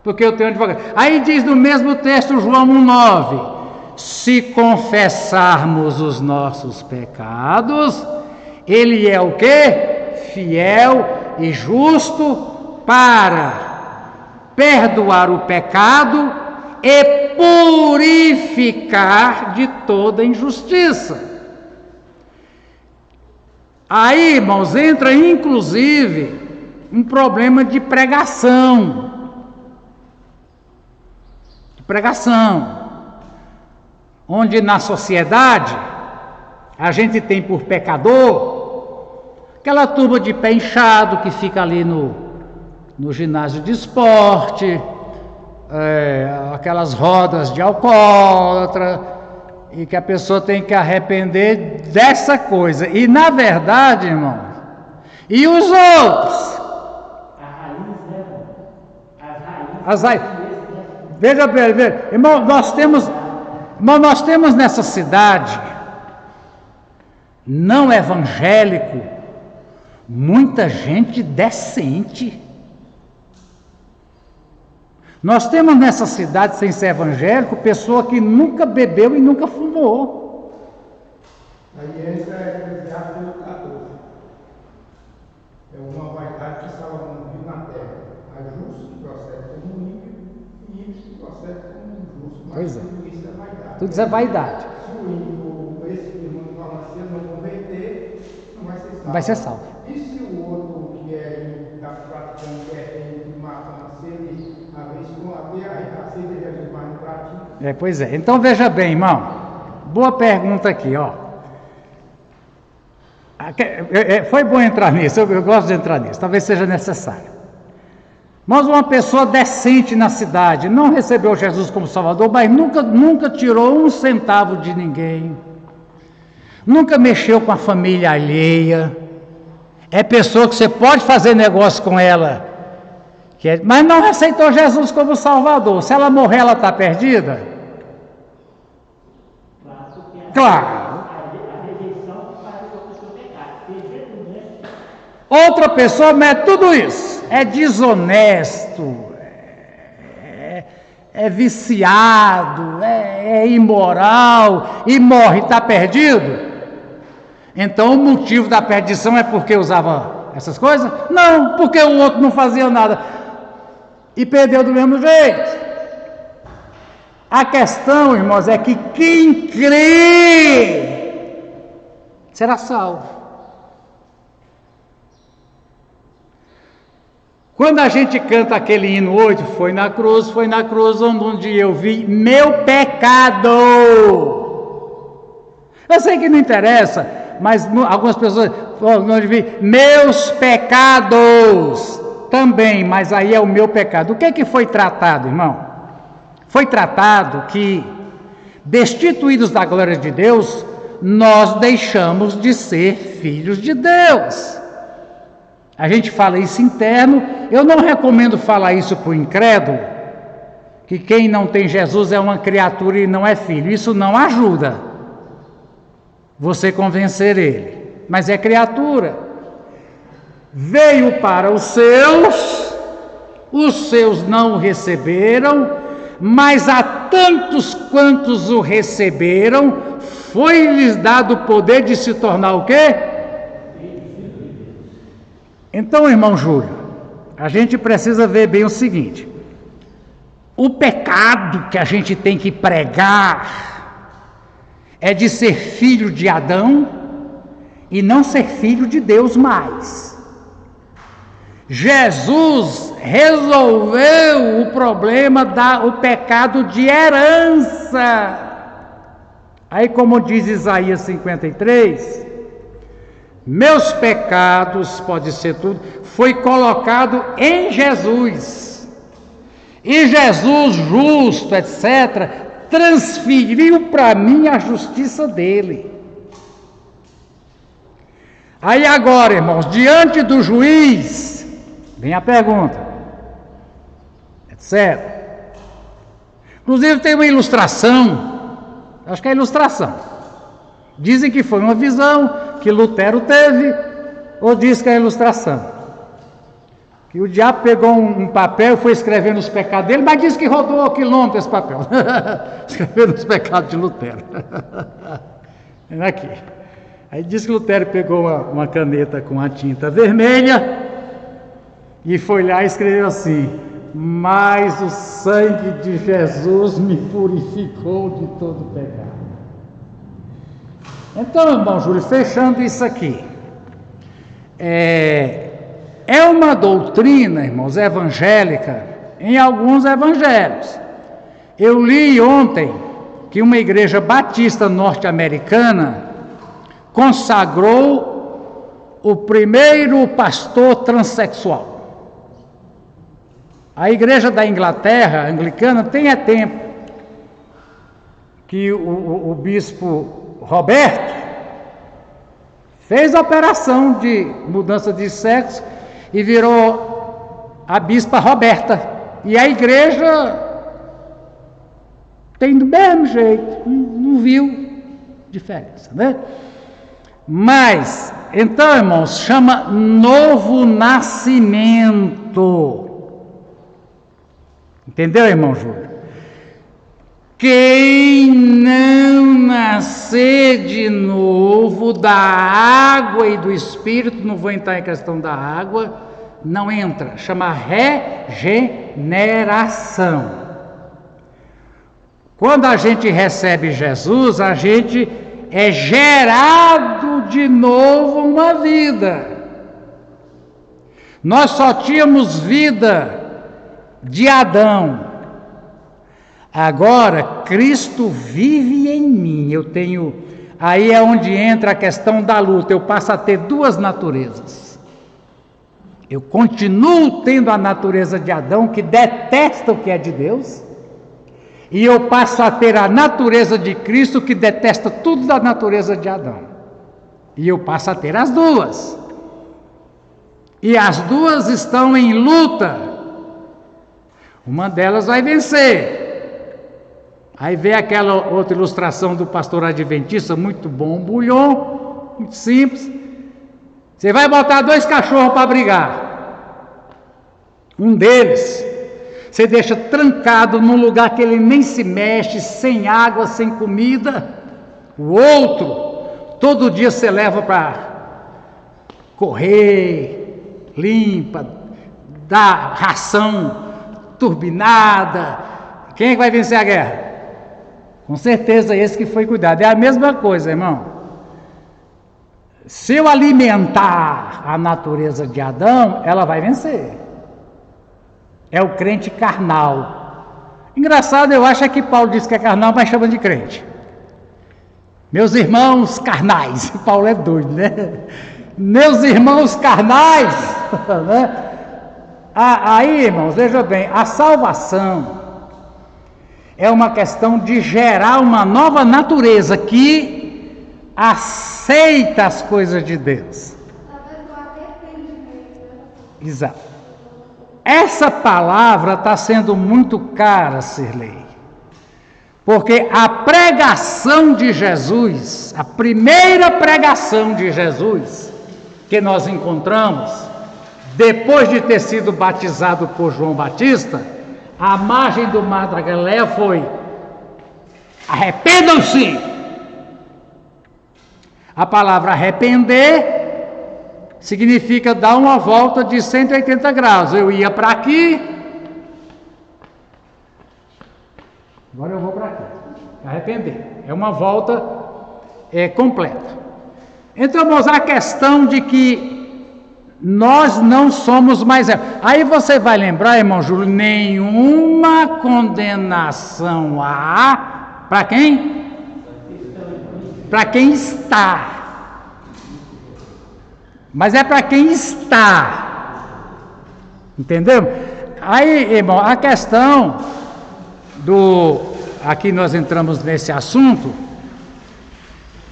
Porque eu tenho advogado. Aí diz no mesmo texto, João 1,9: se confessarmos os nossos pecados, Ele é o quê? Fiel e justo para perdoar o pecado e purificar de toda injustiça. Aí, irmãos, entra inclusive um problema de pregação, onde na sociedade a gente tem por pecador aquela turma de pé inchado que fica ali no ginásio de esporte, aquelas rodas de alcoólatra, e que a pessoa tem que arrepender dessa coisa. E na verdade, irmão, e os outros? As raízes. Veja bem, irmão, nós temos nessa cidade, não evangélico, muita gente decente. Nós temos nessa cidade, sem ser evangélico, pessoa que nunca bebeu e nunca fumou. Aí entra Eclesiastes 14. É uma vaidade que Salomão viu na terra. Há justos que procedem como ímpio e ímpios que procedem como justos. Mas Pois é. tudo isso é vaidade. Tudo isso é vaidade. Se o ímpio, esse irmão de farmácia não converter, não vai ser salvo. Vai ser salvo. E se o outro que está praticando, que é matando, se ele, a vez com a aceita Jesus, mas não pratica? Pois é. Então veja bem, irmão. Boa pergunta aqui, ó. Foi bom entrar nisso, eu gosto de entrar nisso, talvez seja necessário. Mas uma pessoa decente na cidade, não recebeu Jesus como Salvador, mas nunca tirou um centavo de ninguém, nunca mexeu com a família alheia, é pessoa que você pode fazer negócio com ela, mas não aceitou Jesus como Salvador. Se ela morrer, ela está perdida? Claro. Outra pessoa mete tudo isso, é desonesto, é viciado, é imoral e morre, está perdido? Então o motivo da perdição é porque usava essas coisas? Não, porque o outro não fazia nada e perdeu do mesmo jeito. A questão, irmãos, é que quem crê será salvo. Quando a gente canta aquele hino 8, foi na cruz onde eu vi meu pecado. Eu sei que não interessa, mas algumas pessoas falam, onde vi meus pecados também, mas aí é o meu pecado. O que foi tratado, irmão? Foi tratado que, destituídos da glória de Deus, nós deixamos de ser filhos de Deus. A gente fala isso interno. Eu não recomendo falar isso para o incrédulo, que quem não tem Jesus é uma criatura e não é filho. Isso não ajuda você convencer ele, mas é criatura. Veio para os seus não o receberam, mas a tantos quantos o receberam, foi-lhes dado o poder de se tornar o quê? Então, irmão Júlio, a gente precisa ver bem o seguinte: o pecado que a gente tem que pregar é de ser filho de Adão e não ser filho de Deus mais. Jesus resolveu o problema o pecado de herança. Aí, como diz Isaías 53, meus pecados, pode ser tudo, foi colocado em Jesus. E Jesus, justo, etc., transferiu para mim a justiça dele. Aí agora, irmãos, diante do juiz, vem a pergunta, etc. Inclusive tem uma ilustração, acho que é ilustração. Dizem que foi uma visão que Lutero teve, ou diz que é ilustração. Que o diabo pegou um papel e foi escrevendo os pecados dele, mas diz que rodou quilômetros esse papel, escrevendo os pecados de Lutero. Aqui. Aí diz que Lutero pegou uma caneta com a tinta vermelha e foi lá e escreveu assim: mas o sangue de Jesus me purificou de todo pecado. Então, irmão Júlio, fechando isso aqui, é uma doutrina, irmãos, evangélica, em alguns evangelhos. Eu li ontem que uma igreja batista norte-americana consagrou o primeiro pastor transexual. A igreja da Inglaterra, anglicana, tem tempo que o bispo Roberto fez a operação de mudança de sexo e virou a bispa Roberta. E a igreja tem do mesmo jeito, não viu diferença, né? Mas, então, irmãos, chama novo nascimento. Entendeu, irmão Júlio? Quem não nascer de novo da água e do Espírito, não vou entrar em questão da água, não entra, chama regeneração. Quando a gente recebe Jesus, a gente é gerado de novo uma vida. Nós só tínhamos vida de Adão. Agora, Cristo vive em mim, eu tenho Aí é onde entra a questão da luta. Eu passo a ter duas naturezas. Eu continuo tendo a natureza de Adão, que detesta o que é de Deus, e eu passo a ter a natureza de Cristo, que detesta tudo da natureza de Adão. E eu passo a ter as duas. E as duas estão em luta. Uma delas vai vencer. Aí vem aquela outra ilustração do pastor adventista, muito bom, um bulhão, muito simples. Você vai botar 2 cachorros para brigar. Um deles, você deixa trancado num lugar que ele nem se mexe, sem água, sem comida. O outro, todo dia você leva para correr, limpa, dá ração turbinada. Quem é que vai vencer a guerra? Com certeza esse que foi cuidado. É a mesma coisa, irmão. Se eu alimentar a natureza de Adão, ela vai vencer. É o crente carnal. Engraçado, eu acho que Paulo diz que é carnal, mas chama de crente. Meus irmãos carnais. Paulo é doido, né? Meus irmãos carnais. Né? Aí, irmãos, veja bem, a salvação é uma questão de gerar uma nova natureza que aceita as coisas de Deus. Exato. Essa palavra está sendo muito cara, Sirlei, porque a pregação de Jesus, a primeira pregação de Jesus que nós encontramos, depois de ter sido batizado por João Batista, a margem do mar da Galileia foi: arrependam-se. A palavra arrepender significa dar uma volta de 180 graus. Eu ia para aqui, agora eu vou para aqui. Arrepender. É uma volta completa. Então, irmãos, a questão de que nós não somos mais... Aí você vai lembrar, irmão Júlio, nenhuma condenação há para quem? Para quem está. Mas é para quem está. Entendeu? Aí, irmão, a questão aqui nós entramos nesse assunto,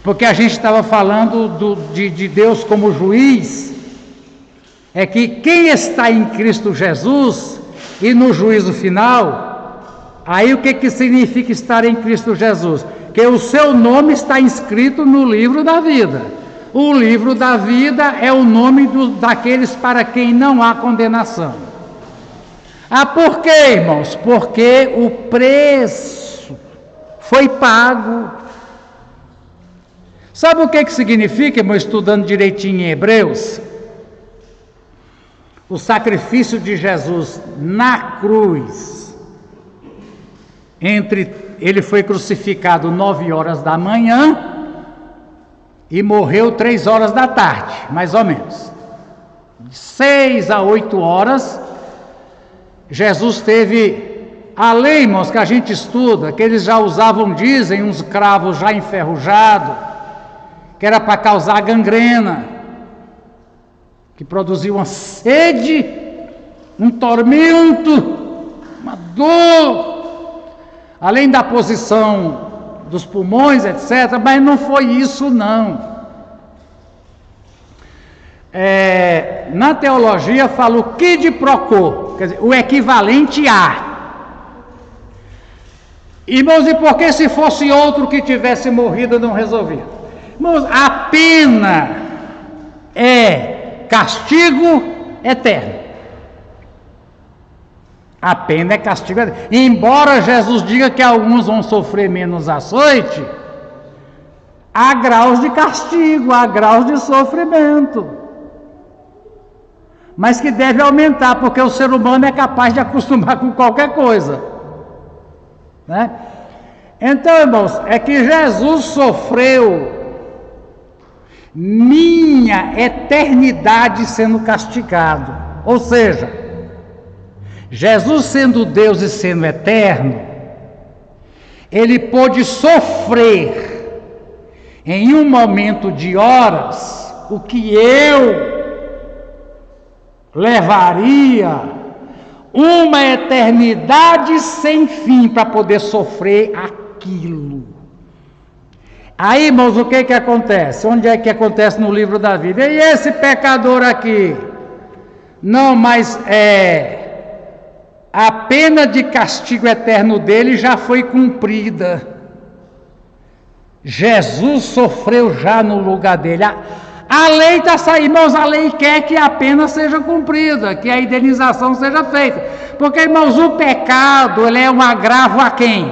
porque a gente estava falando de Deus como juiz, é que quem está em Cristo Jesus e no juízo final, aí o que significa estar em Cristo Jesus? Que o seu nome está inscrito no livro da vida. O livro da vida é o nome daqueles para quem não há condenação. Por quê, irmãos? Porque o preço foi pago. Sabe o que significa, irmão, estudando direitinho em Hebreus? O sacrifício de Jesus na cruz. Ele foi crucificado 9 horas da manhã e morreu 3 horas da tarde, mais ou menos. De 6 a 8 horas, Jesus teve a lei, irmãos, que a gente estuda, que eles já usavam, dizem, uns cravos já enferrujados, que era para causar gangrena, que produzia uma sede, um tormento, uma dor, além da posição dos pulmões, etc., mas não foi isso, não. Na teologia fala o quid pro quo, quer dizer, o equivalente a. Irmãos, e por que se fosse outro que tivesse morrido não resolvia? Irmãos, a pena é castigo eterno. A pena é castigo eterno. Embora Jesus diga que alguns vão sofrer menos açoite, há graus de castigo, há graus de sofrimento. Mas que deve aumentar, porque o ser humano é capaz de acostumar com qualquer coisa. Né? Então, irmãos, é que Jesus sofreu minha eternidade sendo castigado. Ou seja, Jesus sendo Deus e sendo eterno, ele pôde sofrer em um momento de horas, o que eu levaria uma eternidade sem fim para poder sofrer aquilo. Aí, irmãos, o que acontece? Onde é que acontece no livro da vida? E esse pecador aqui? Não, mas a pena de castigo eterno dele já foi cumprida. Jesus sofreu já no lugar dele. A lei está saindo, irmãos, a lei quer que a pena seja cumprida, que a indenização seja feita. Porque, irmãos, o pecado, ele é um agravo a quem?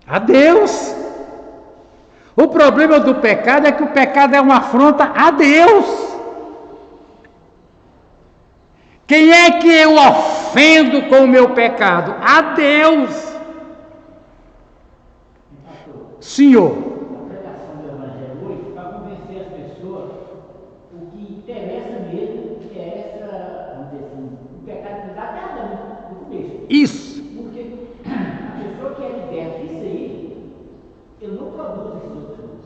A Deus. O problema do pecado é que o pecado é uma afronta a Deus. Quem é que eu ofendo com o meu pecado? A Deus. Senhor. A pregação do Evangelho hoje, para convencer as pessoas, o que interessa mesmo é essa, vamos dizer assim, o pecado que dá até Adão, no começo. Isso. Porque a pessoa que é liberta disso aí, ele não produz esses outros frutos.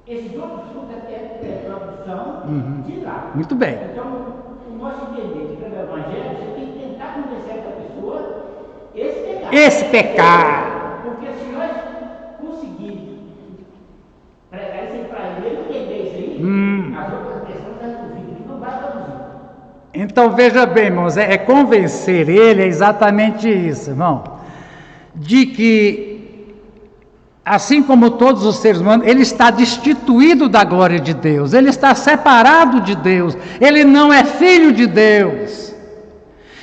Esses outros frutos é produção de lá. Muito bem. Então, o nosso entender de pregar o Evangelho, você tem que tentar convencer a pessoa esse pecado. Esse pecado. Porque se nós conseguirmos pregar isso aí para ele entender isso aí, as outras questões estão resolvidas, que não vai produzir. Então veja bem, irmãos, convencer ele é exatamente isso, irmão, de que, assim como todos os seres humanos, ele está destituído da glória de Deus, ele está separado de Deus, ele não é filho de Deus.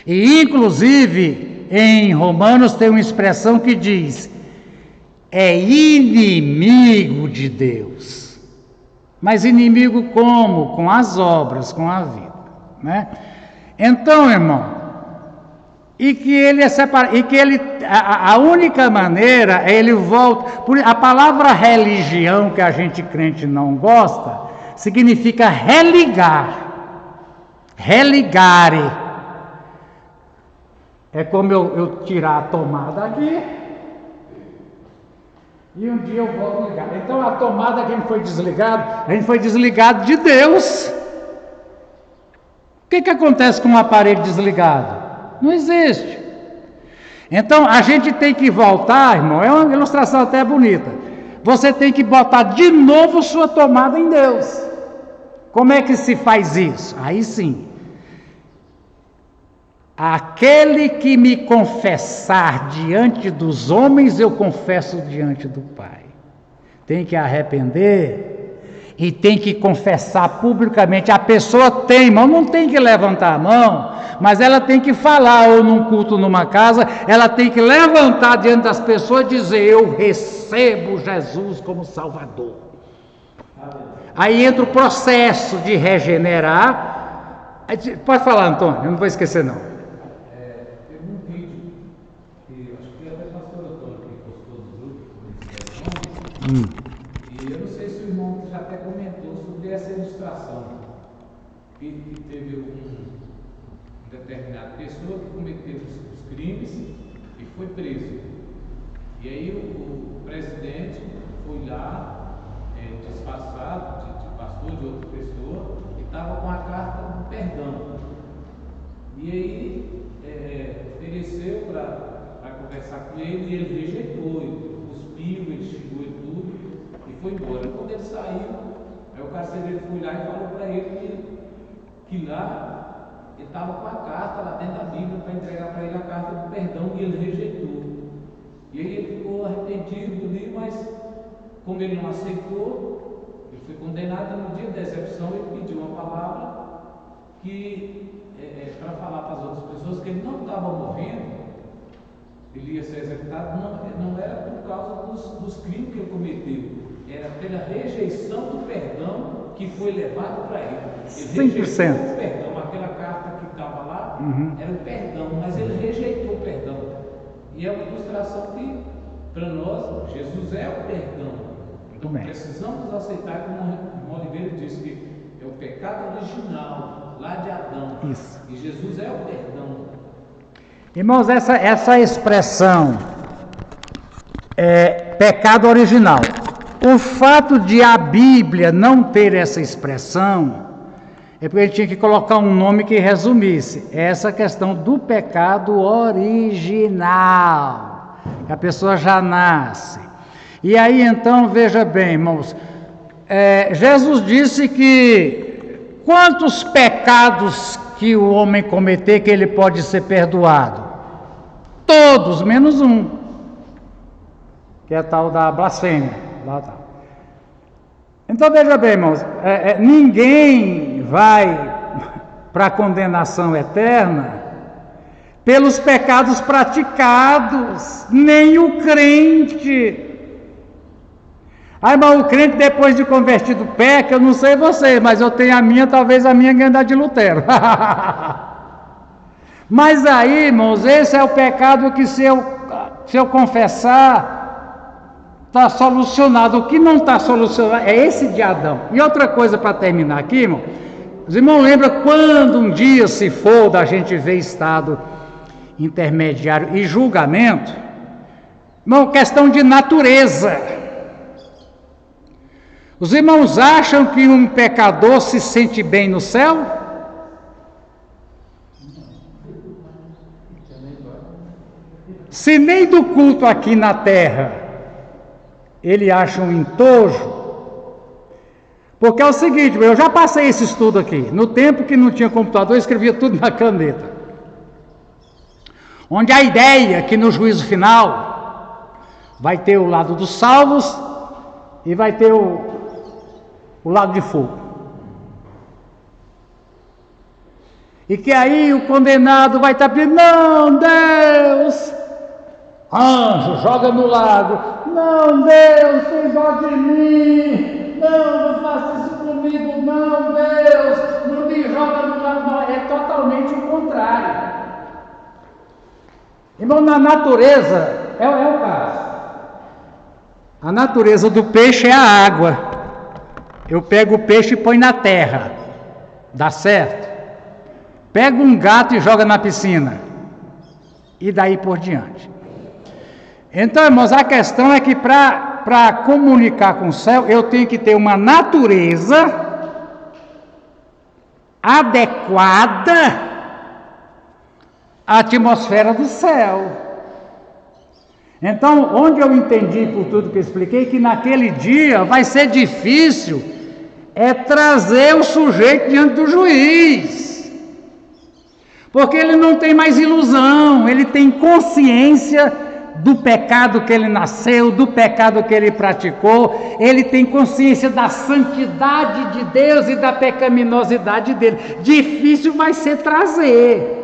E inclusive em Romanos tem uma expressão que diz: é inimigo de Deus. Mas inimigo como? Com as obras, com a vida, né? Então, irmão, e que ele é separado, e que ele, a única maneira é ele volta. A palavra religião, que a gente crente não gosta, significa religar, religare. É como eu tirar a tomada aqui e um dia eu volto a ligar. Então a tomada que a gente foi desligado de Deus. O que acontece com um aparelho desligado? Não existe. Então a gente tem que voltar, irmão, é uma ilustração até bonita. Você tem que botar de novo sua tomada em Deus. Como é que se faz isso? Aí sim. Aquele que me confessar diante dos homens, eu confesso diante do Pai. Tem que arrepender e tem que confessar publicamente. A pessoa tem, irmão, não tem que levantar a mão, mas ela tem que falar, ou num culto, numa casa, ela tem que levantar diante das pessoas e dizer: eu recebo Jesus como Salvador. Aí entra o processo de regenerar. Pode falar, Antônio, eu não vou esquecer não. E eu não sei se o irmão já até comentou sobre essa ilustração, que teve um determinada pessoa que cometeu os crimes e foi preso. E aí o presidente foi lá, disfarçado de pastor, de outra pessoa, e estava com a carta do perdão. E aí ofereceu para conversar com ele, e ele rejeitou, ele cuspiu, ele xingou e tudo, e foi embora. Quando ele saiu, aí o carcereiro foi lá e falou para ele que lá ele estava com a carta lá dentro da Bíblia para entregar para ele a carta do perdão, e ele rejeitou. E aí ele ficou arrependido ali, mas como ele não aceitou, ele foi condenado. No dia da execução ele pediu uma palavra para falar para as outras pessoas que ele não estava morrendo, ele ia ser executado, não era por causa dos crimes que ele cometeu, era pela rejeição do perdão que foi levado para ele. Ele 100%. rejeitou o perdão, aquela carta que estava lá era o perdão, mas ele rejeitou o perdão. E é uma ilustração que, para nós, Jesus é o perdão. Então precisamos aceitar, como o Oliveira disse, que é o pecado original, lá de Adão. Isso. E Jesus é o perdão. Irmãos, essa expressão é pecado original. O fato de a Bíblia não ter essa expressão é porque ele tinha que colocar um nome que resumisse essa questão do pecado original, que a pessoa já nasce. E aí então, veja bem, irmãos, Jesus disse que quantos pecados que o homem cometer que ele pode ser perdoado? Todos, menos um, que é a tal da blasfêmia. Lá tá. Então veja bem, irmãos, ninguém vai para a condenação eterna pelos pecados praticados, nem o crente. Aí, mas o crente depois de convertido peca, eu não sei vocês, mas eu tenho a minha, talvez a minha ganhe da de Lutero. Mas aí, irmãos, esse é o pecado que se eu confessar, está solucionado. O que não está solucionado é esse de Adão. E outra coisa para terminar aqui, irmão. Os irmãos lembram quando um dia se for da gente ver estado intermediário e julgamento? Irmão, questão de natureza. Os irmãos acham que um pecador se sente bem no céu? Se nem do culto aqui na terra ele acha um entojo, porque é o seguinte, eu já passei esse estudo aqui, no tempo que não tinha computador, eu escrevia tudo na caneta, onde a ideia é que no juízo final vai ter o lado dos salvos e vai ter o lado de fogo, e que aí o condenado vai estar pedindo, não, Deus, anjo, joga no lago, não, Deus, tem dó de mim, não faça isso comigo, não, Deus, não me joga no lago, não. É totalmente o contrário. Irmão, na natureza, é o caso, a natureza do peixe é a água, eu pego o peixe e põe na terra, dá certo? Pego um gato e joga na piscina, e daí por diante. Então, irmãos, a questão é que para comunicar com o céu, eu tenho que ter uma natureza adequada à atmosfera do céu. Então, onde eu entendi por tudo que eu expliquei, que naquele dia vai ser difícil trazer o sujeito diante do juiz, porque ele não tem mais ilusão, ele tem consciência do pecado que ele nasceu, do pecado que ele praticou, ele tem consciência da santidade de Deus e da pecaminosidade dele. Difícil vai ser trazer.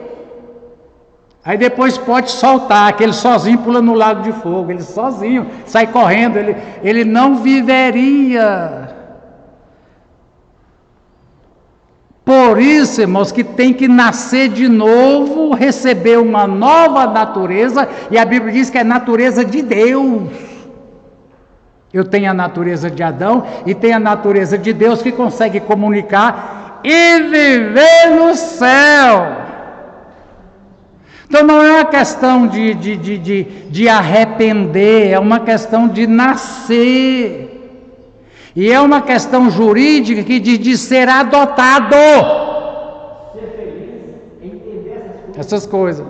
Aí depois pode soltar, que ele sozinho pula no lago de fogo, ele sozinho sai correndo, ele não viveria. Por isso, irmãos, que tem que nascer de novo, receber uma nova natureza, e a Bíblia diz que é a natureza de Deus. Eu tenho a natureza de Adão e tenho a natureza de Deus que consegue comunicar e viver no céu. Então não é uma questão de arrepender, é uma questão de nascer. E é uma questão jurídica que diz de ser adotado. Ser feliz, entender essas coisas.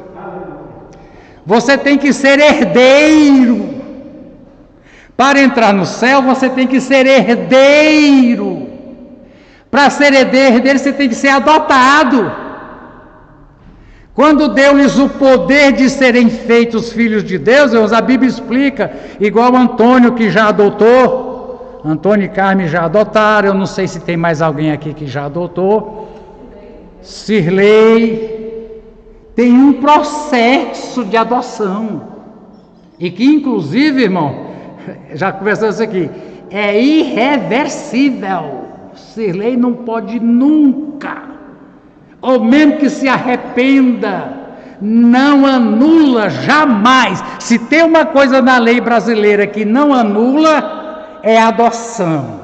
Você tem que ser herdeiro. Para entrar no céu, você tem que ser herdeiro. Para ser herdeiro, você tem que ser adotado. Quando deu-lhes o poder de serem feitos filhos de Deus, a Bíblia explica, igual Antônio que já adotou. Antônio e Carmen já adotaram, eu não sei se tem mais alguém aqui que já adotou. Cirlei. Tem um processo de adoção. E que inclusive, irmão, já conversamos isso aqui, é irreversível. Cirlei não pode nunca, ou mesmo que se arrependa, não anula jamais. Se tem uma coisa na lei brasileira que não anula, é a adoção.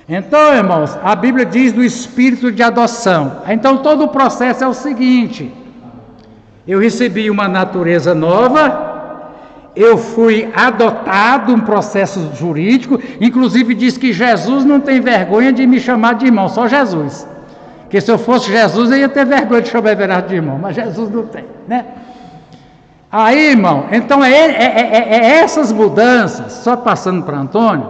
Então, irmãos, a Bíblia diz do espírito de adoção. Então todo o processo é o seguinte: eu recebi uma natureza nova, eu fui adotado, um processo jurídico, inclusive diz que Jesus não tem vergonha de me chamar de irmão, só Jesus. Porque se eu fosse Jesus, eu ia ter vergonha de chamar Everardo de irmão, mas Jesus não tem, né? Aí, irmão, então essas mudanças, só passando para Antônio,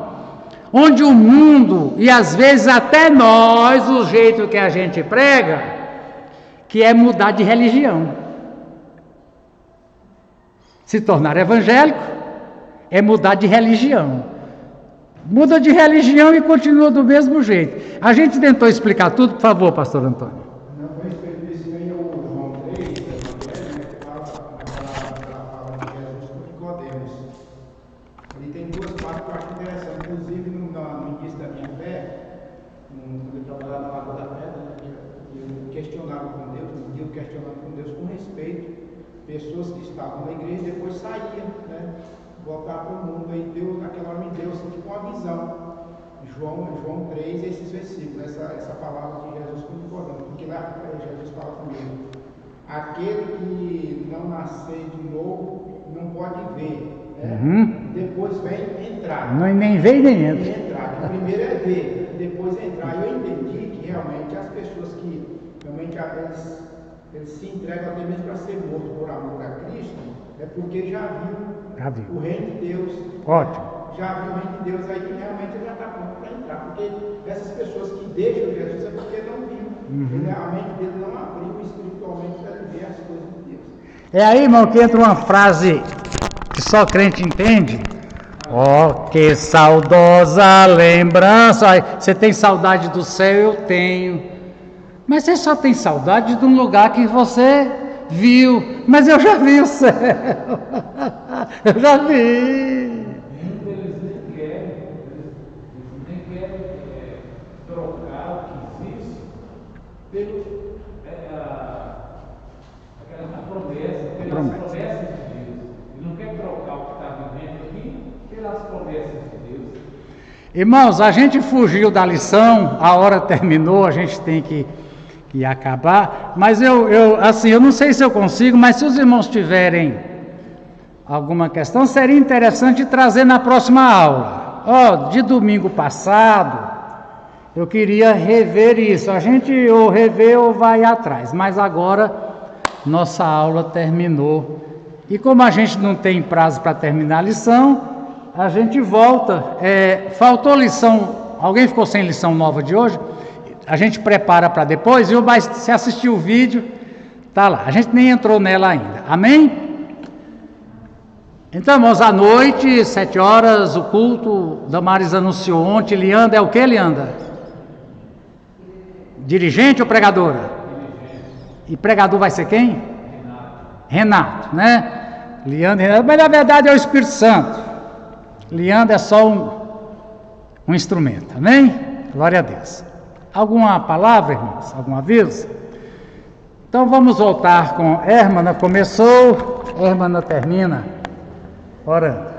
onde o mundo, e às vezes até nós, o jeito que a gente prega, que é mudar de religião. Se tornar evangélico é mudar de religião. Muda de religião e continua do mesmo jeito. A gente tentou explicar tudo, por favor, pastor Antônio. Não, a respeito disso vem o João 3, que fala de Jesus com Nicodemos. Ele tem duas partes que eu acho interessantes. Inclusive, no início da minha fé, quando eu trabalhava na Lagoa da Pedra, eu questionava com Deus, com respeito, pessoas que estavam na igreja e depois saíam, né? Voltar para o mundo. Aí Deus, naquela hora, me deu assim, tipo uma visão. João 3, esses versículos, essa palavra de Jesus com Nicodemo, porque lá Jesus fala comigo: aquele que não nascer de novo não pode ver, né? Depois vem entrar. Não, nem vem nem entra. Entrar. O primeiro é ver, depois entrar. Eu entendi que realmente as pessoas que realmente eles se entregam até mesmo para ser mortos por amor a Cristo, é porque já viu o reino de Deus. Ótimo. Já viu o reino de Deus aí que realmente já está pronto para entrar. Porque essas pessoas que deixam Jesus é porque não viu. A mente dele não abriu espiritualmente para ele ver as coisas de Deus. É aí, irmão, que entra uma frase que só crente entende. Oh, que saudosa lembrança. Você tem saudade do céu? Eu tenho. Mas você só tem saudade de um lugar que você viu. Mas eu já vi o céu. Eu já vi. Eles nem querem trocar o que existe pelas promessas de Deus. Ele não quer trocar o que está vivendo aqui pelas promessas de Deus. Irmãos, a gente fugiu da lição, a hora terminou, a gente tem que acabar, mas eu não sei se eu consigo, mas se os irmãos tiverem alguma questão, seria interessante trazer na próxima aula. De domingo passado, eu queria rever isso, a gente ou rever ou vai atrás, mas agora nossa aula terminou, e como a gente não tem prazo para terminar a lição, a gente volta. Faltou lição, alguém ficou sem lição nova de hoje? A gente prepara para depois, viu? Mas se assistir o vídeo, tá lá. A gente nem entrou nela ainda. Amém? Então, irmãos, à noite, 7 horas, o culto, Damares anunciou ontem. Leandra é o que, Leandra? Dirigente ou pregadora? Dirigente. E pregador vai ser quem? Renato, né? Leandra, Renato, mas na verdade é o Espírito Santo. Leandra é só um instrumento. Amém? Glória a Deus. Alguma palavra, irmãos? Algum aviso? Então vamos voltar com Hermana. Começou, Hermana termina. Orando.